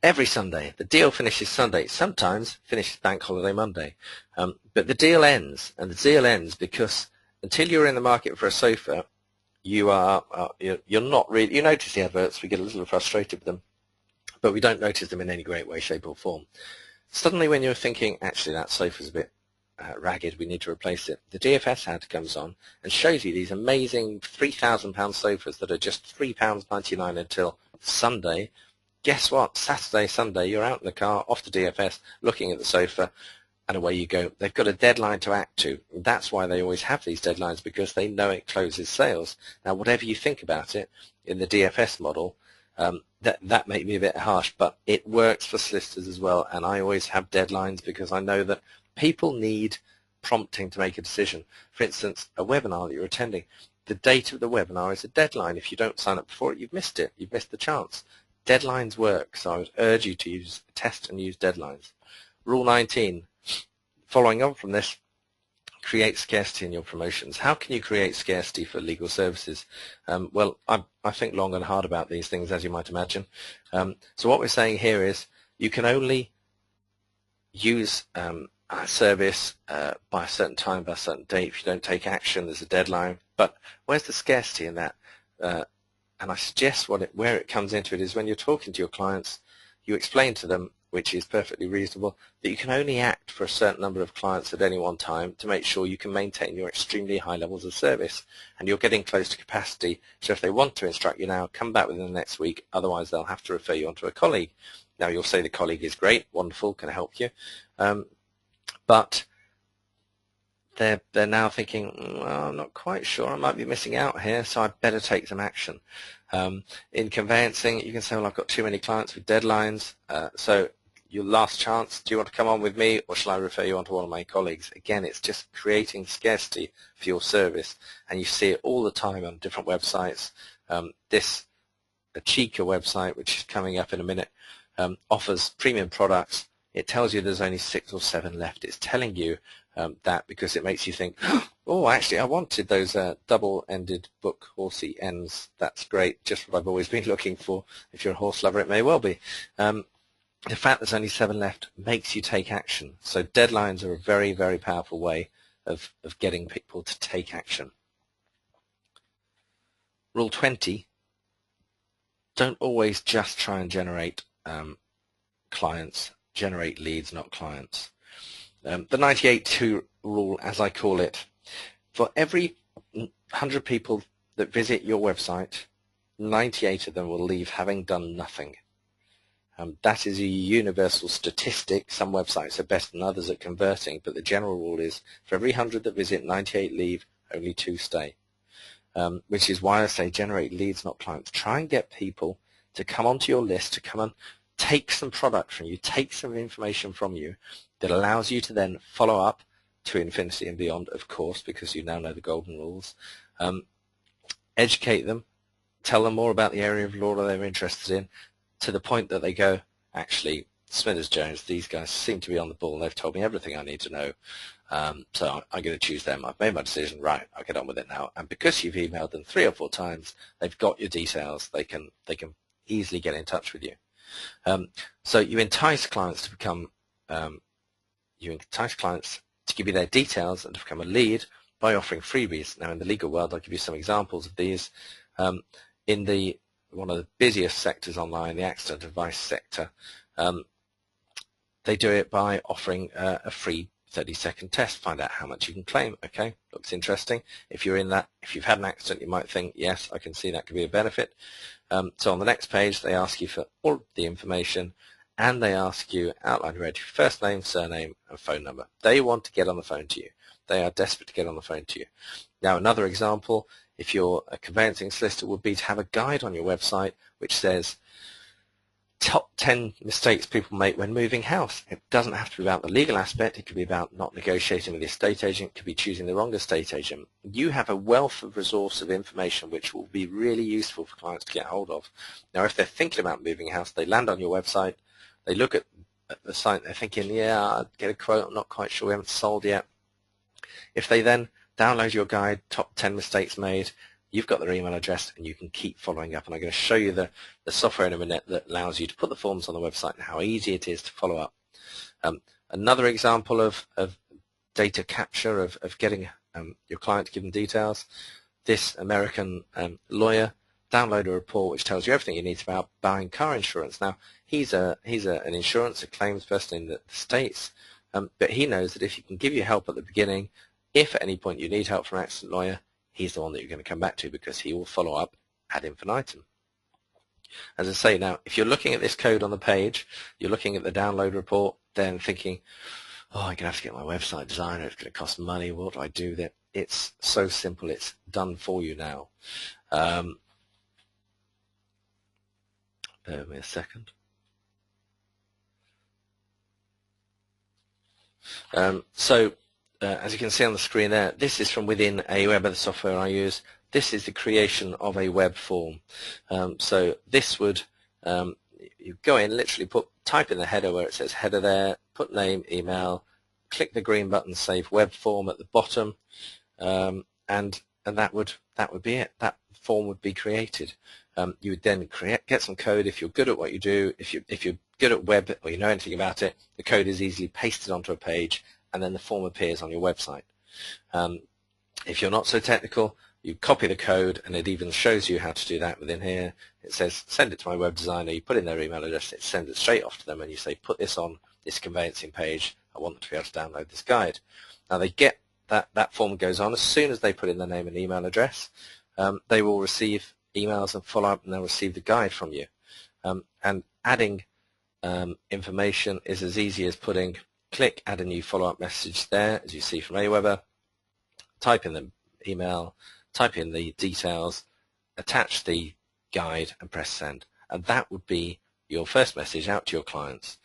Every Sunday. The deal finishes Sunday. Sometimes finishes Bank Holiday Monday. But the deal ends, and the deal ends because until you're in the market for a sofa, you're not really. You notice the adverts. We get a little frustrated with them, but we don't notice them in any great way, shape, or form. Suddenly, when you're thinking, actually, that sofa's a bit ragged, we need to replace it, the DFS ad comes on and shows you these amazing £3,000 sofas that are just £3.99 until Sunday. Guess what? Saturday, Sunday, you're out in the car, off the DFS, looking at the sofa, and away you go. They've got a deadline to act to. That's why they always have these deadlines, because they know it closes sales. Now, whatever you think about it, in the DFS model, that may be a bit harsh, but it works for solicitors as well, and I always have deadlines because I know that people need prompting to make a decision. For instance, a webinar that you're attending, the date of the webinar is a deadline. If you don't sign up before it, you've missed it. You've missed the chance. Deadlines work, so I would urge you to test and use deadlines. Rule 19, following on from this, create scarcity in your promotions. How can you create scarcity for legal services? Well, I think long and hard about these things, as you might imagine. So what we're saying here is you can only use a service by a certain time, by a certain date. If you don't take action, there's a deadline. But where's the scarcity in that? And I suggest where it comes into it is when you're talking to your clients, you explain to them, which is perfectly reasonable, that you can only act for a certain number of clients at any one time to make sure you can maintain your extremely high levels of service. And you're getting close to capacity, so if they want to instruct you now, come back within the next week, otherwise they'll have to refer you on to a colleague. Now, you'll say the colleague is great, wonderful, can help you, but they're now thinking, well, I'm not quite sure, I might be missing out here, so I'd better take some action. In conveyancing, you can say, well, I've got too many clients with deadlines, so your last chance, do you want to come on with me, or shall I refer you on to one of my colleagues? Again, it's just creating scarcity for your service, and you see it all the time on different websites. A Chica website, which is coming up in a minute, offers premium products. It tells you there's only 6 or 7 left. It's telling you that because it makes you think, oh, actually, I wanted those double-ended book horsey ends. That's great, just what I've always been looking for. If you're a horse lover, it may well be. The fact there's only 7 left makes you take action. So deadlines are a very, very powerful way of getting people to take action. Rule 20, don't always just try and generate clients. Generate leads, not clients. The 98-2 rule, as I call it, for every 100 people that visit your website, 98 of them will leave having done nothing. That is a universal statistic. Some websites are better than others at converting, but the general rule is for every 100 that visit, 98 leave, only 2 stay. which is why I say generate leads, not clients. Try and get people to come onto your list, to come and take some product from you, take some information from you that allows you to then follow up to infinity and beyond, of course, because you now know the golden rules. Educate them, tell them more about the area of law that they're interested in, to the point that they go, actually, Smithers Jones, these guys seem to be on the ball, and they've told me everything I need to know. So I'm going to choose them. I've made my decision. Right, I'll get on with it now. And because you've emailed them 3 or 4 times, they've got your details. They can easily get in touch with you. So you entice clients to become, you entice clients to give you their details and to become a lead by offering freebies. Now, in the legal world, I'll give you some examples of these. In one of the busiest sectors online, the accident advice sector, they do it by offering a free 30-second test. Find out how much you can claim. Okay, looks interesting. If you're in that, if you've had an accident, you might think, yes, I can see that could be a benefit. So on the next page, they ask you for all the information, and they ask you, outline your first name, surname, and phone number. They want to get on the phone to you. They are desperate to get on the phone to you. Now, another example, if you're a conveyancing solicitor, would be to have a guide on your website which says top 10 mistakes people make when moving house. It doesn't have to be about the legal aspect. It could be about not negotiating with the estate agent. It could be choosing the wrong estate agent. You have a wealth of resource of information which will be really useful for clients to get hold of. Now, if they're thinking about moving house, they land on your website, they look at the site, they're thinking, yeah, I'll get a quote, I'm not quite sure, we haven't sold yet. If they then download your guide, top 10 mistakes made, you've got their email address and you can keep following up. And I'm going to show you the software in a minute that allows you to put the forms on the website and how easy it is to follow up. Another example of data capture, of getting your client to give them details, this American lawyer downloaded a report which tells you everything you need about buying car insurance. Now, he's an insurance, a claims person in the States, but he knows that if he can give you help at the beginning, if at any point you need help from an accident lawyer, he's the one that you're going to come back to because he will follow up ad infinitum. As I say now, if you're looking at this code on the page, you're looking at the download report, then thinking, oh, I'm going to have to get my website designer, it's going to cost money, what do I do with it? It's so simple, it's done for you now. Bear with me a second. As you can see on the screen there, this is from within Aweber, the software I use. This is the creation of a web form. So this would, you go in, literally type in the header where it says header there, put name, email, click the green button, save web form at the bottom, and that would be it. That form would be created. You would then get some code. If you're good at what you do, if you're good at web or you know anything about it, the code is easily pasted onto a page, and then the form appears on your website. If you're not so technical, you copy the code, and it even shows you how to do that within here. It says, send it to my web designer. You put in their email address, it sends it straight off to them, and you say, put this on this conveyancing page. I want them to be able to download this guide. Now, they get that form goes on as soon as they put in their name and email address. They will receive emails and follow up, and they'll receive the guide from you. And adding information is as easy as click add a new follow-up message there, as you see from Aweber, type in the email, type in the details, attach the guide, and press send. And that would be your first message out to your clients.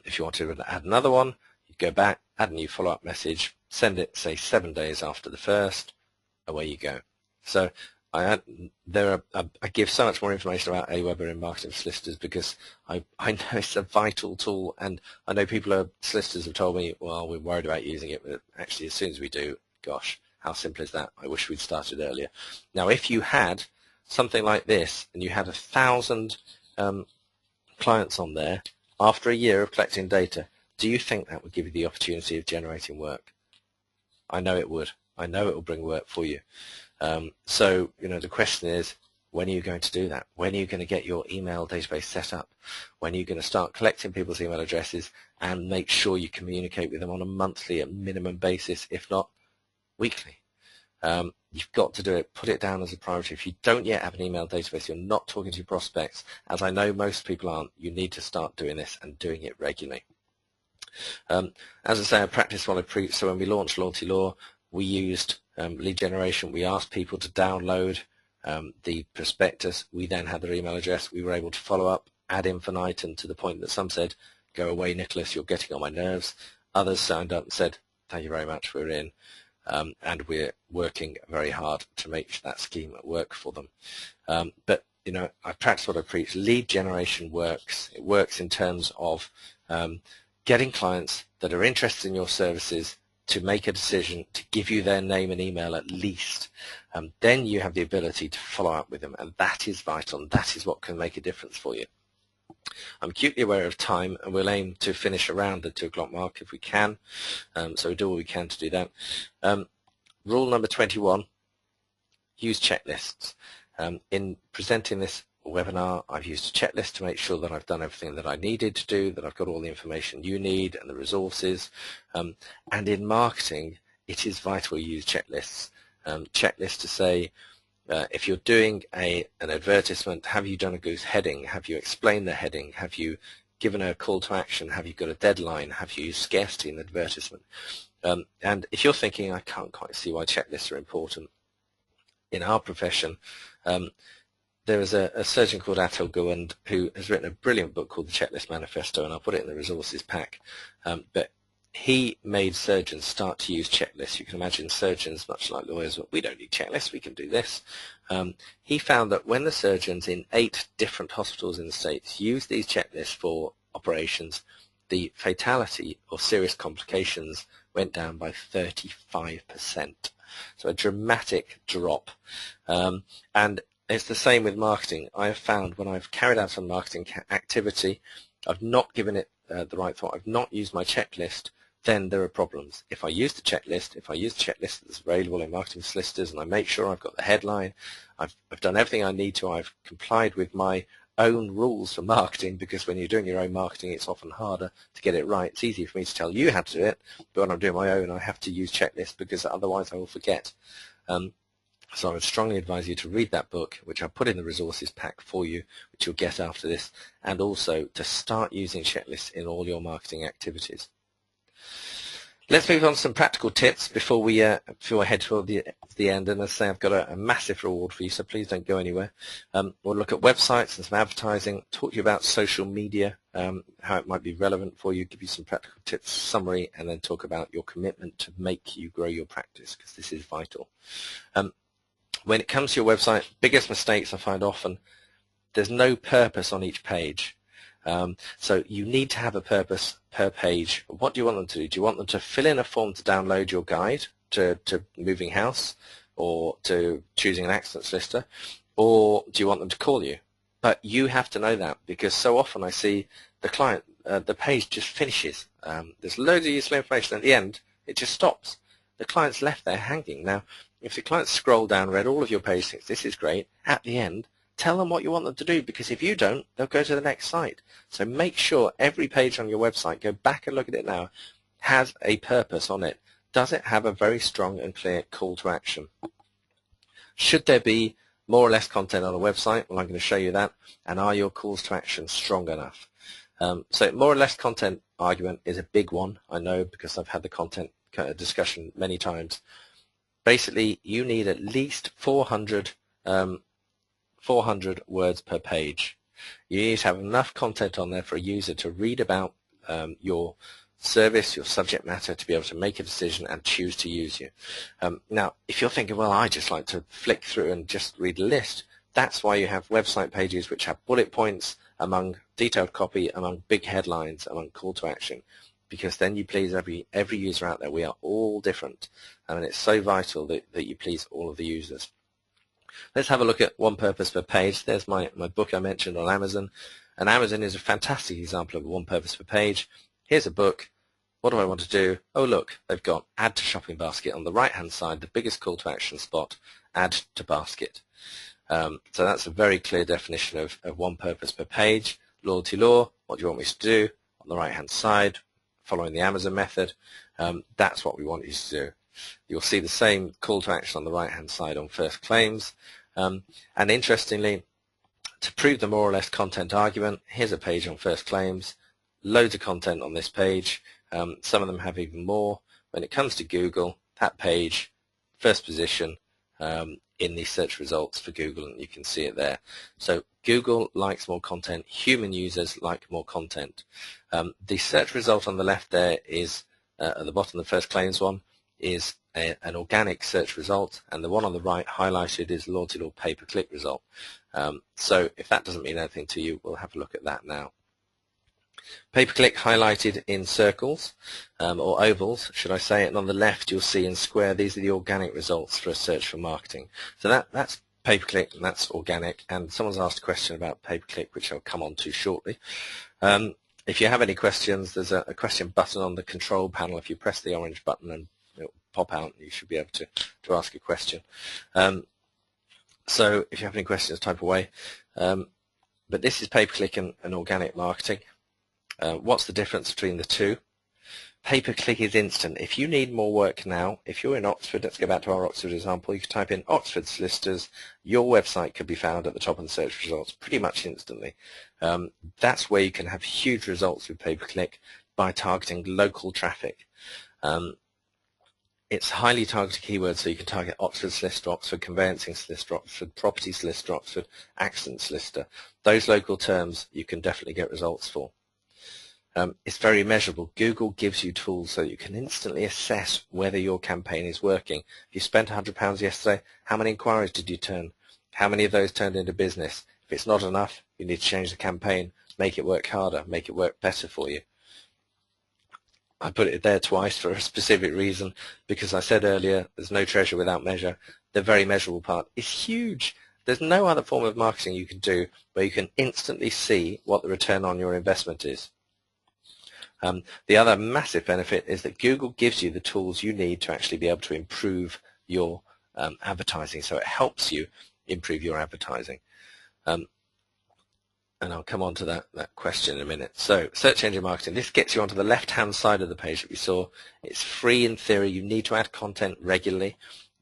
If you want to add another one, you go back, add a new follow-up message, send it, say, 7 days after the first, away you go. So I give so much more information about Aweber in Marketing4Solicitors because I know it's a vital tool, and I know solicitors have told me, well, we're worried about using it, but actually as soon as we do, gosh, how simple is that? I wish we'd started earlier. Now, if you had something like this and you had 1,000 clients on there after a year of collecting data, do you think that would give you the opportunity of generating work? I know it would. I know it will bring work for you. So, the question is, when are you going to do that? When are you going to get your email database set up? When are you going to start collecting people's email addresses and make sure you communicate with them on a monthly at minimum basis, if not weekly? You've got to do it. Put it down as a priority. If you don't yet have an email database, you're not talking to your prospects, as I know most people aren't. You need to start doing this and doing it regularly. As I say, I practice what I preach. So when we launched Loyalty Law, we used lead generation, we asked people to download the prospectus. We then had their email address. We were able to follow up ad infinitum to the point that some said, "Go away, Nicholas, you're getting on my nerves." Others signed up and said, "Thank you very much, we're in." And we're working very hard to make that scheme work for them. But you know, I practice what I preach. Lead generation works. It works in terms of getting clients that are interested in your services to make a decision, to give you their name and email at least. Then you have the ability to follow up with them, and that is vital, and that is what can make a difference for you. I'm acutely aware of time, and we'll aim to finish around the 2 o'clock mark if we can, so we do what we can to do that. Rule number 21, use checklists. In presenting this webinar, I've used a checklist to make sure that I've done everything that I needed to do, that I've got all the information you need and the resources. And in marketing, it is vital you use checklists. Checklists to say, if you're doing an advertisement, have you done a good heading? Have you explained the heading? Have you given a call to action? Have you got a deadline? Have you used scarcity in the advertisement? And if you're thinking, I can't quite see why checklists are important, in our profession, there is a surgeon called Atul Gawande who has written a brilliant book called The Checklist Manifesto, and I'll put it in the resources pack. But he made surgeons start to use checklists. You can imagine surgeons, much like lawyers, well, we don't need checklists, we can do this. He found that when the surgeons in 8 different hospitals in the States used these checklists for operations, the fatality or serious complications went down by 35%. So a dramatic drop. And it's the same with marketing. I have found when I've carried out some marketing activity, I've not given it the right thought, I've not used my checklist, then there are problems. If I use the checklist, that's available in Marketing4Solicitors, and I make sure I've got the headline, I've done everything I need to, I've complied with my own rules for marketing, because when you're doing your own marketing, it's often harder to get it right. It's easy for me to tell you how to do it, but when I'm doing my own, I have to use checklists because otherwise I will forget. So I would strongly advise you to read that book, which I'll put in the resources pack for you, which you'll get after this, and also to start using checklists in all your marketing activities. Let's move on to some practical tips before we head toward the end. And as I say, I've got a massive reward for you, so please don't go anywhere. We'll look at websites and some advertising, talk to you about social media, how it might be relevant for you, give you some practical tips, summary, and then talk about your commitment to make you grow your practice, because this is vital. When it comes to your website, biggest mistakes I find often, there's no purpose on each page. So you need to have a purpose per page. What do you want them to do? Do you want them to fill in a form to download your guide to moving house or to choosing an accident solicitor, or do you want them to call you? But you have to know that, because so often I see the client, the page just finishes. There's loads of useful information. At the end, it just stops. The client's left there hanging. Now, if the client scroll down, read all of your page, thinks this is great, at the end, tell them what you want them to do, because if you don't, they'll go to the next site. So make sure every page on your website, go back and look at it now, has a purpose on it. Does it have a very strong and clear call to action? Should there be more or less content on a website? Well, I'm going to show you that. And are your calls to action strong enough? So more or less content argument is a big one, I know, because I've had the content discussion many times. Basically, you need at least 400 words per page. You need to have enough content on there for a user to read about your service, your subject matter, to be able to make a decision and choose to use you. Now, if you're thinking, well, I just like to flick through and just read a list, that's why you have website pages which have bullet points among detailed copy, among big headlines, among call to action, because then you please every user out there. We are all different, and it's so vital that you please all of the users. Let's have a look at one purpose per page. There's my book I mentioned on Amazon, and Amazon is a fantastic example of one purpose per page. Here's a book. What do I want to do? Oh, look, they've got add to shopping basket on the right-hand side, the biggest call to action spot, add to basket. So that's a very clear definition of one purpose per page. Loyalty law, what do you want me to do? On the right-hand side, following the Amazon method, that's what we want you to do. You'll see the same call to action on the right-hand side on first claims. And interestingly, to prove the more or less content argument, here's a page on first claims, loads of content on this page. Some of them have even more. When it comes to Google, that page first position in the search results for Google, and you can see it there. So Google likes more content, human users like more content. The search result on the left there is, at the bottom, the first claims one, is an organic search result, and the one on the right highlighted is lauded or pay-per-click result. So if that doesn't mean anything to you, we'll have a look at that now. Pay-per-click highlighted in circles, or ovals, should I say, and on the left you'll see in square, these are the organic results for a search for marketing. So that's pay-per-click and that's organic, and someone's asked a question about pay-per-click, which I'll come on to shortly. If you have any questions, there's a question button on the control panel. If you press the orange button and it'll pop out, you should be able to ask a question. So if you have any questions, type away. But this is pay-per-click and organic marketing. What's the difference between the two? Pay-per-click is instant. If you need more work now, if you're in Oxford, let's go back to our Oxford example, you can type in Oxford Solicitors, your website could be found at the top of the search results pretty much instantly. That's where you can have huge results with pay-per-click by targeting local traffic. It's highly targeted keywords, so you can target Oxford Solicitor, Oxford Conveyancing Solicitor, Oxford Property Solicitor, Oxford Accident Solicitor. Those local terms you can definitely get results for. It's very measurable. Google gives you tools so that you can instantly assess whether your campaign is working. If you spent £100 yesterday, how many inquiries did you turn? How many of those turned into business? If it's not enough, you need to change the campaign, make it work harder, make it work better for you. I put it there twice for a specific reason, because I said earlier there's no treasure without measure. The very measurable part is huge. There's no other form of marketing you can do where you can instantly see what the return on your investment is. The other massive benefit is that Google gives you the tools you need to actually be able to improve your advertising. So it helps you improve your advertising. And I'll come on to that question in a minute. So search engine marketing, this gets you onto the left-hand side of the page that we saw. It's free in theory. You need to add content regularly.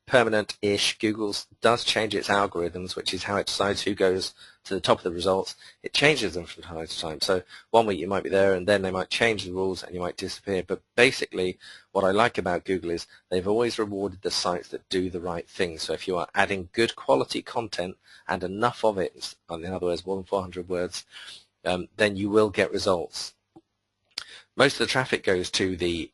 Permanent-ish. Google does change its algorithms, which is how it decides who goes to the top of the results. It changes them from time to time. So one week you might be there, and then they might change the rules and you might disappear. But basically what I like about Google is they've always rewarded the sites that do the right thing. So if you are adding good quality content and enough of it, in other words more than 400 words, then you will get results. Most of the traffic goes to the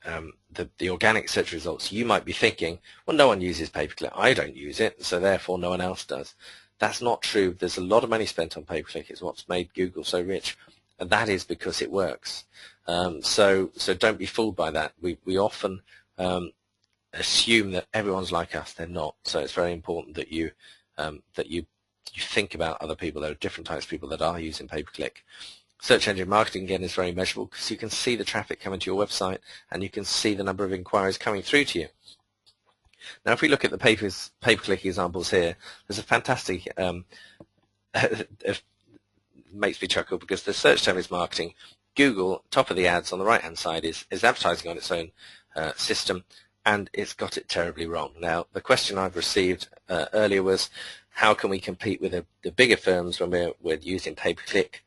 organic search results. You might be thinking, well, no one uses pay-per-click. I don't use it, so therefore no one else does. That's not true. There's a lot of money spent on pay-per-click. It's what's made Google so rich, and that is because it works. So don't be fooled by that. We often assume that everyone's like us. They're not. So it's very important that you think about other people. There are different types of people that are using pay-per-click. Search engine marketing, again, is very measurable because you can see the traffic coming to your website and you can see the number of inquiries coming through to you. Now, if we look at the pay-per-click examples here, there's a fantastic, it makes me chuckle because the search term is marketing. Google, top of the ads on the right-hand side, is advertising on its own system, and it's got it terribly wrong. Now, the question I've received earlier was, how can we compete with the bigger firms when we're using pay-per-click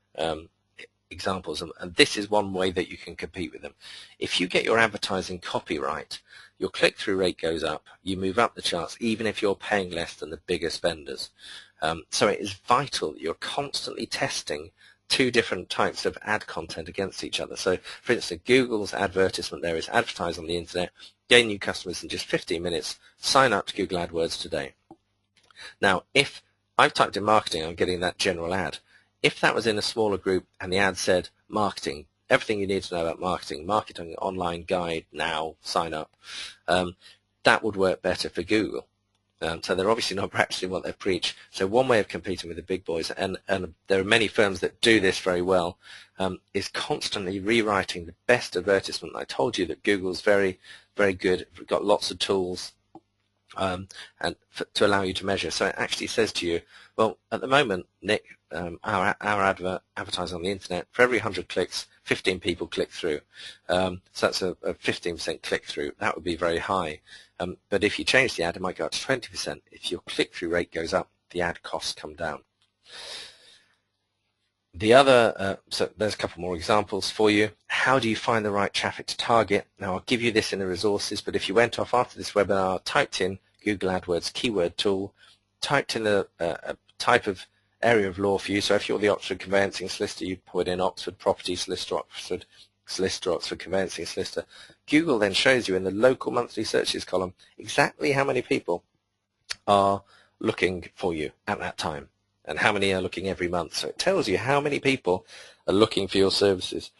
examples, and this is one way that you can compete with them. If you get your advertising copy right, your click-through rate goes up, you move up the charts, even if you're paying less than the bigger spenders. So it is vital that you're constantly testing two different types of ad content against each other. So, for instance, Google's advertisement there is advertise on the internet, gain new customers in just 15 minutes, sign up to Google AdWords today. Now, if I've typed in marketing, I'm getting that general ad. If that was in a smaller group and the ad said marketing, everything you need to know about marketing online guide now, sign up, that would work better for Google. So they're obviously not practicing what they preach. So one way of competing with the big boys, and there are many firms that do this very well, is constantly rewriting the best advertisement. I told you that Google's very, very good. We've got lots of tools to allow you to measure. So it actually says to you, well, at the moment, Nick, our advertising on the internet, for every 100 clicks, 15 people click through. So that's a 15% click-through. That would be very high. But if you change the ad, it might go up to 20%. If your click-through rate goes up, the ad costs come down. The other, so there's a couple more examples for you. How do you find the right traffic to target? Now, I'll give you this in the resources, but if you went off after this webinar, typed in Google AdWords keyword tool, typed in a type of area of law for you. So if you're the Oxford Conveyancing Solicitor, you put in Oxford Property Solicitor, Oxford Solicitor, Oxford Conveyancing Solicitor. Google then shows you in the local monthly searches column exactly how many people are looking for you at that time and how many are looking every month. So it tells you how many people are looking for your services.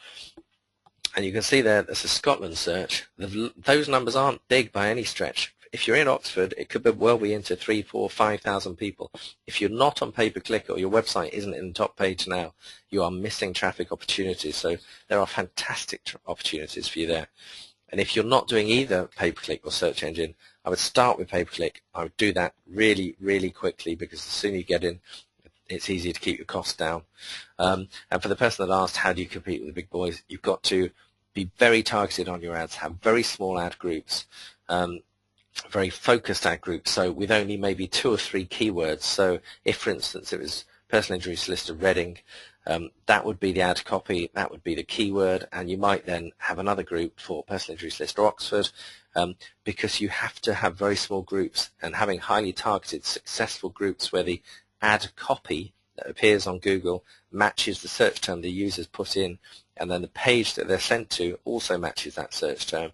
And you can see there's a Scotland search. Those numbers aren't big by any stretch. If you're in Oxford, it could well be into 3,000, 4,000, 5,000 people. If you're not on pay-per-click or your website isn't in the top page now, you are missing traffic opportunities. So there are fantastic opportunities for you there. And if you're not doing either pay-per-click or search engine, I would start with pay-per-click. I would do that really, really quickly because the sooner you get in, it's easier to keep your costs down. And for the person that asked, how do you compete with the big boys? You've got to be very targeted on your ads, have very small ad groups, very focused ad groups, so with only maybe 2 or 3 keywords. So if, for instance, it was personal injury solicitor Reading, that would be the ad copy, that would be the keyword, and you might then have another group for personal injury solicitor Oxford, because you have to have very small groups, and having highly targeted, successful groups where the ad copy that appears on Google matches the search term the users put in, and then the page that they're sent to also matches that search term.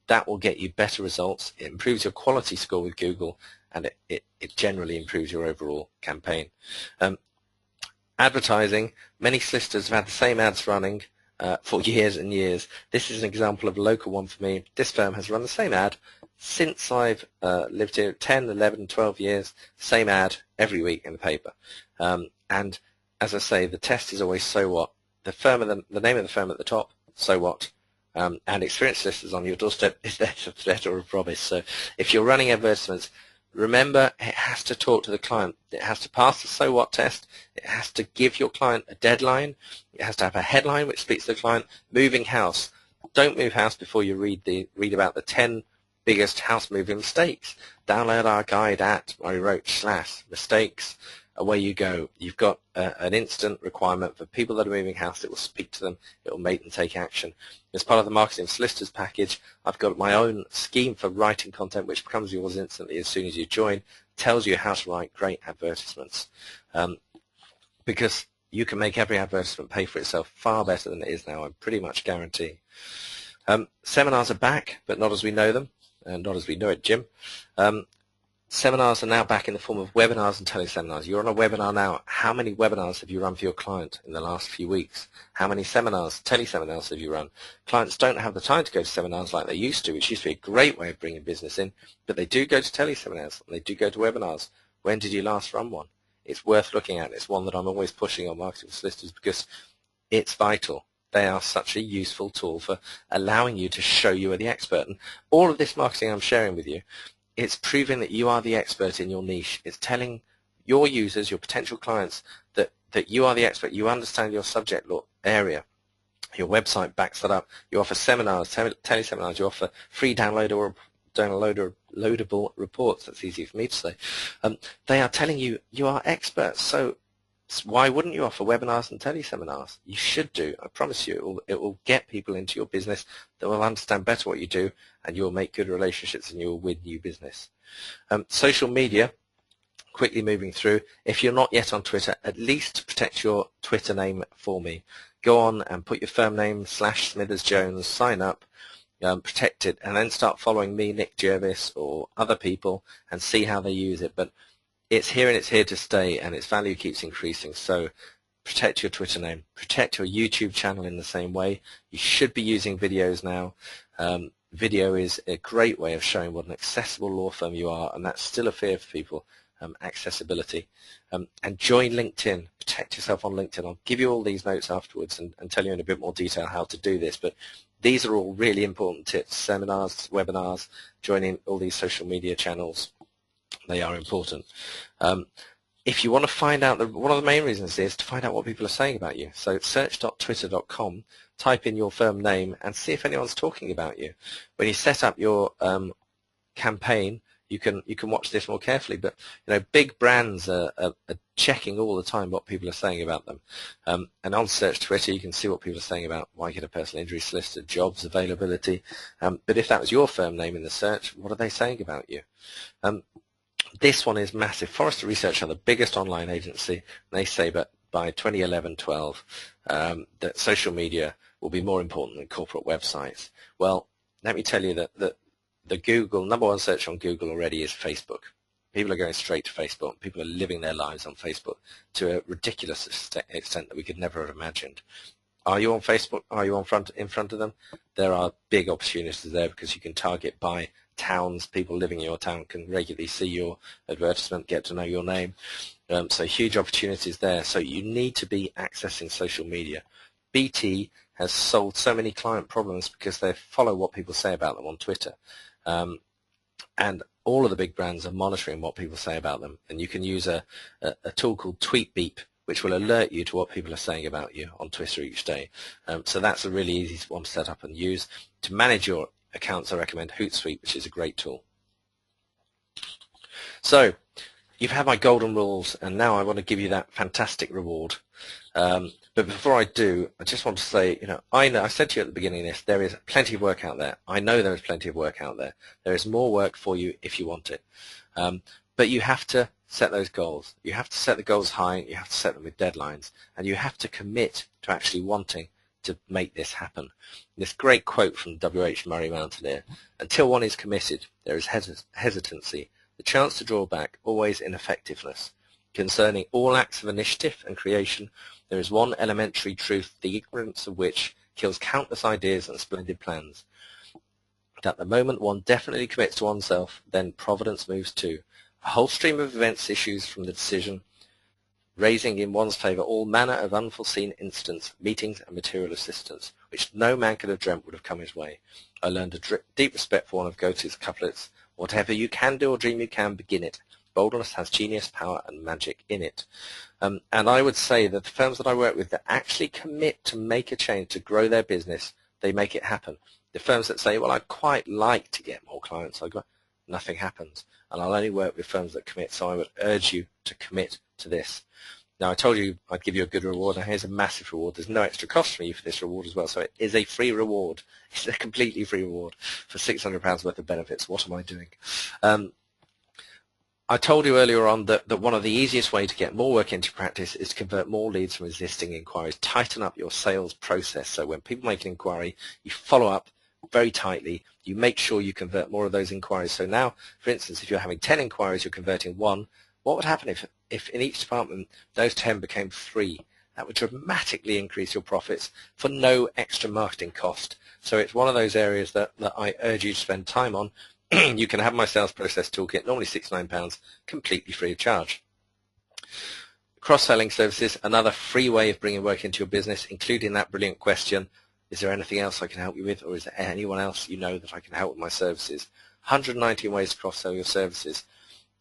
That will get you better results. It improves your quality score with Google, and it generally improves your overall campaign. Advertising, many solicitors have had the same ads running for years and years. This is an example of a local one for me. This firm has run the same ad since I've lived here, 10, 11, 12 years, same ad every week in the paper. And as I say, the test is always so what. The name of the firm at the top, so what. And experienced solicitors on your doorstep is their threat or a promise. So if you're running advertisements, remember it has to talk to the client. It has to pass the so what test. It has to give your client a deadline. It has to have a headline which speaks to the client. Moving house. Don't move house before you read about the 10 biggest house moving mistakes. Download our guide at /mistakes. Away you go. You've got an instant requirement for people that are moving house. It will speak to them. It will make them take action. As part of the Marketing4Solicitors package, I've got my own scheme for writing content which becomes yours instantly as soon as you join. Tells you how to write great advertisements. Because you can make every advertisement pay for itself far better than it is now, I pretty much guarantee. Seminars are back, but not as we know them, and not as we know it, Jim. Seminars are now back in the form of webinars and teleseminars. You're on a webinar now. How many webinars have you run for your client in the last few weeks? How many seminars, teleseminars have you run? Clients don't have the time to go to seminars like they used to, which used to be a great way of bringing business in, but they do go to teleseminars and they do go to webinars. When did you last run one? It's worth looking at. It's one that I'm always pushing on Marketing4Solicitors because it's vital. They are such a useful tool for allowing you to show you are the expert. And all of this marketing I'm sharing with you, it's proving that you are the expert in your niche. It's telling your users, your potential clients, that you are the expert. You understand your subject area. Your website backs that up. You offer seminars, teleseminars. You offer free downloadable reports. That's easy for me to say. They are telling you you are experts. So why wouldn't you offer webinars and teleseminars? You should do. I promise you it will get people into your business that will understand better what you do, and you will make good relationships and you will win new business. Social media, quickly moving through. If you're not yet on Twitter, at least protect your Twitter name for me. Go on and put your firm name /SmithersJones, sign up, protect it, and then start following me, Nick Jervis, or other people and see how they use it. But it's here and it's here to stay, and its value keeps increasing. So protect your Twitter name. Protect your YouTube channel in the same way. You should be using videos now. Video is a great way of showing what an accessible law firm you are, and that's still a fear for people, accessibility. And join LinkedIn. Protect yourself on LinkedIn. I'll give you all these notes afterwards and tell you in a bit more detail how to do this, but these are all really important tips. Seminars, webinars, joining all these social media channels. They are important. If you want to find out, one of the main reasons is to find out what people are saying about you. So search.twitter.com, type in your firm name and see if anyone's talking about you. When you set up your campaign, you can watch this more carefully. But big brands are checking all the time what people are saying about them. And on Search Twitter, you can see what people are saying about why get a personal injury solicitor, jobs availability. But if that was your firm name in the search, what are they saying about you? This one is massive. Forrester Research are the biggest online agency, and they say that by 2011-12 that social media will be more important than corporate websites. Well, let me tell you that the Google number one search on Google already is Facebook. People are going straight to Facebook. People are living their lives on Facebook to a ridiculous extent that we could never have imagined. Are you on Facebook? Are you in front of them? There are big opportunities there because you can target by towns. People living in your town can regularly see your advertisement, get to know your name. So huge opportunities there. So you need to be accessing social media. BT has solved so many client problems because they follow what people say about them on Twitter. And all of the big brands are monitoring what people say about them. And you can use a tool called Tweet Beep, which will alert you to what people are saying about you on Twitter each day. So that's a really easy one to set up and use. To manage your accounts, I recommend Hootsuite, which is a great tool. So you've had my golden rules, and now I want to give you that fantastic reward. But before I do, I just want to say, I said to you at the beginning of this, there is plenty of work out there. I know there is plenty of work out there. There is more work for you if you want it. But you have to set those goals. You have to set the goals high. You have to set them with deadlines. And you have to commit to actually wanting to make this happen. This great quote from W.H. Murray Mountaineer: until one is committed, there is hesitancy, the chance to draw back, always ineffectiveness. Concerning all acts of initiative and creation, there is one elementary truth, the ignorance of which kills countless ideas and splendid plans. That the moment one definitely commits to oneself, then providence moves too. A whole stream of events issues from the decision, raising in one's favour all manner of unforeseen incidents, meetings and material assistance, which no man could have dreamt would have come his way. I learned a deep respect for one of Goethe's couplets: whatever you can do or dream you can, begin it. Boldness has genius, power and magic in it. And I would say that the firms that I work with that actually commit to make a change, to grow their business, they make it happen. The firms that say, well, I'd quite like to get more clients, nothing happens. And I'll only work with firms that commit, so I would urge you to commit to this. Now, I told you I'd give you a good reward, and here's a massive reward. There's no extra cost for you for this reward as well, so it is a free reward. It's a completely free reward for £600 worth of benefits. What am I doing? I told you earlier on that one of the easiest ways to get more work into practice is to convert more leads from existing inquiries. Tighten up your sales process. So when people make an inquiry, you follow up very tightly. You make sure you convert more of those inquiries. So now, for instance, if you're having 10 inquiries, you're converting 1. What would happen if in each department those 10 became 3? That would dramatically increase your profits for no extra marketing cost. So it's one of those areas that I urge you to spend time on. You can have my sales process toolkit, normally £69, completely free of charge. Cross-selling services, another free way of bringing work into your business, including that brilliant question: is there anything else I can help you with, or is there anyone else you know that I can help with my services? 119 ways to cross-sell your services.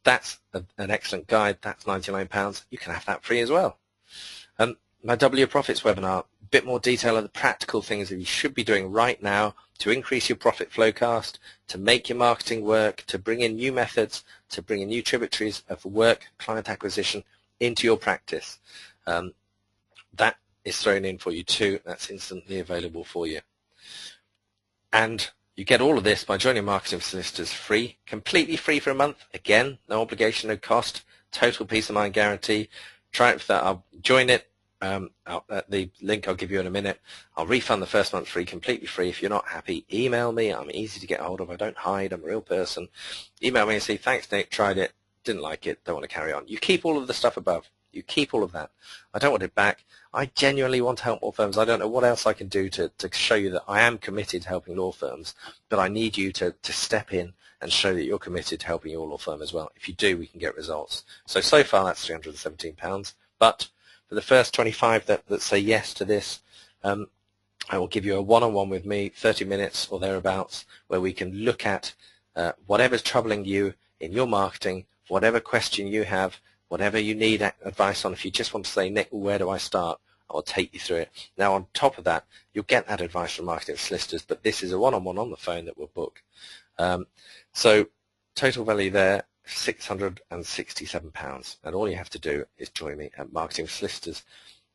That's an excellent guide. That's £99. You can have that free as well. My Double Your Profits webinar, a bit more detail of the practical things that you should be doing right now to increase your profit flowcast, to make your marketing work, to bring in new methods, to bring in new tributaries of work, client acquisition into your practice. That is thrown in for you too. That's instantly available for you. And you get all of this by joining Marketing4Solicitors free, completely free for a month. Again, no obligation, no cost, total peace of mind guarantee. Try it for that. I'll join it. The link I'll give you in a minute. I'll refund the first month free, completely free. If you're not happy, email me. I'm easy to get hold of. I don't hide. I'm a real person. Email me and say, thanks, Nick, tried it, didn't like it, don't want to carry on. You keep all of the stuff above. You keep all of that. I don't want it back. I genuinely want to help more firms. I don't know what else I can do to show you that I am committed to helping law firms, but I need you to step in and show that you're committed to helping your law firm as well. If you do, we can get results. So far that's £317, but for the first 25 that say yes to this, I will give you a one-on-one with me, 30 minutes or thereabouts, where we can look at whatever's troubling you in your marketing, whatever question you have, whatever you need advice on. If you just want to say, Nick, where do I start? I'll take you through it. Now, on top of that, you'll get that advice from Marketing4Solicitors, but this is a one-on-one on the phone that we'll book. So total value there, £667, and all you have to do is join me at Marketing4Solicitors.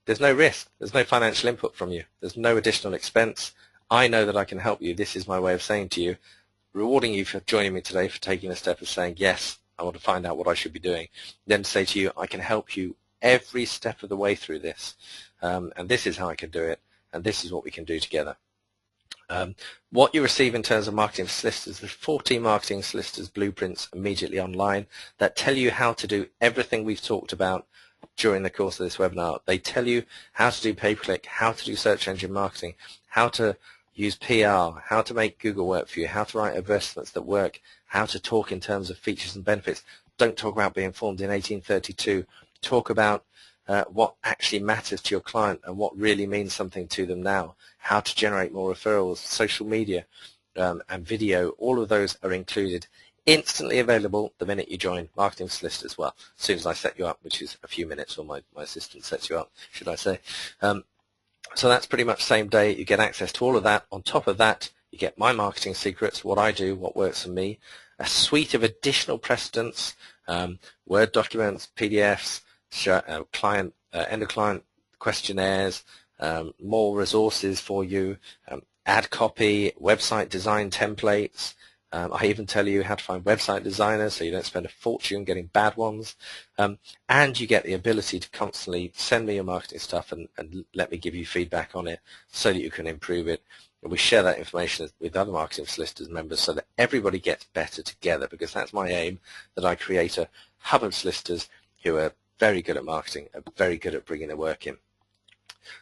There's no risk, there's no financial input from you, there's no additional expense. I know that I can help you. This is my way of saying to you, rewarding you for joining me today, for taking the step of saying, yes, I want to find out what I should be doing. Then to say to you, I can help you every step of the way through this, and this is how I can do it, and this is what we can do together. What you receive in terms of Marketing4Solicitors, there's 40 Marketing4Solicitors blueprints immediately online that tell you how to do everything we've talked about during the course of this webinar. They tell you how to do pay-per-click, how to do search engine marketing, how to use PR, how to make Google work for you, how to write advertisements that work, how to talk in terms of features and benefits. Don't talk about being formed in 1832. Talk about what actually matters to your client and what really means something to them now, how to generate more referrals, social media and video. All of those are included, instantly available the minute you join Marketing4Solicitors. Well, as soon as I set you up, which is a few minutes, or my assistant sets you up, should I say. So that's pretty much same day. You get access to all of that. On top of that, you get my marketing secrets, what I do, what works for me, a suite of additional precedents, Word documents, PDFs, client end of client questionnaires, more resources for you, ad copy, website design templates. I even tell you how to find website designers so you don't spend a fortune getting bad ones, and you get the ability to constantly send me your marketing stuff and let me give you feedback on it so that you can improve it. And we share that information with other Marketing4Solicitors members so that everybody gets better together, because that's my aim, that I create a hub of solicitors who are very good at marketing, are very good at bringing their work in.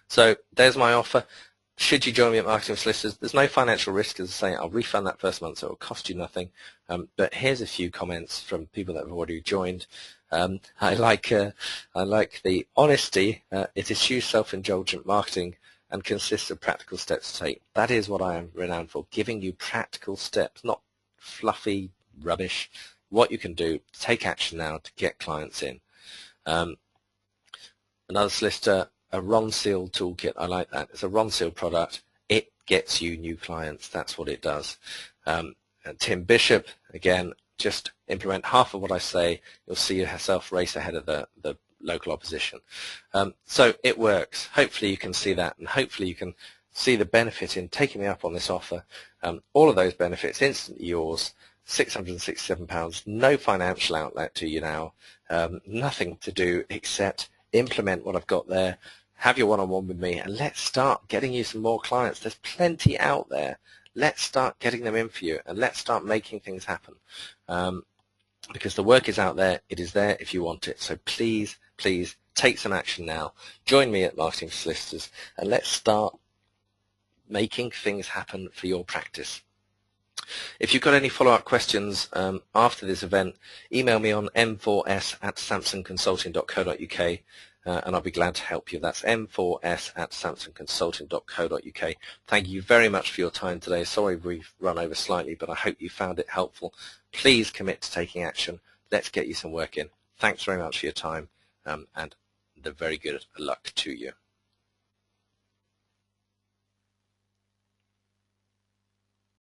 So there's my offer. Should you join me at Marketing4Solicitors, there's no financial risk. As I say, I'll refund that first month, so it will cost you nothing. But here's a few comments from people that have already joined. I like the honesty. It eschews self-indulgent marketing and consists of practical steps to take. That is what I am renowned for, giving you practical steps, not fluffy rubbish. What you can do, take action now to get clients in. Another solicitor, a Ron Seal toolkit. I like that. It's a Ron Seal product. It gets you new clients. That's what it does. And Tim Bishop, again, just implement half of what I say. You'll see yourself race ahead of the local opposition. So it works. Hopefully you can see that, and hopefully you can see the benefit in taking me up on this offer. All of those benefits instantly yours. £667, no financial outlet to you now, nothing to do except implement what I've got there, have your one-on-one with me, and let's start getting you some more clients. There's plenty out there. Let's start getting them in for you, and let's start making things happen, because the work is out there. It is there if you want it. So please, please take some action now. Join me at Marketing4Solicitors, and let's start making things happen for your practice. If you've got any follow-up questions after this event, email me on m4s@samsonconsulting.co.uk, and I'll be glad to help you. That's m4s@samsonconsulting.co.uk. Thank you very much for your time today. Sorry we've run over slightly, but I hope you found it helpful. Please commit to taking action. Let's get you some work in. Thanks very much for your time, and the very good luck to you.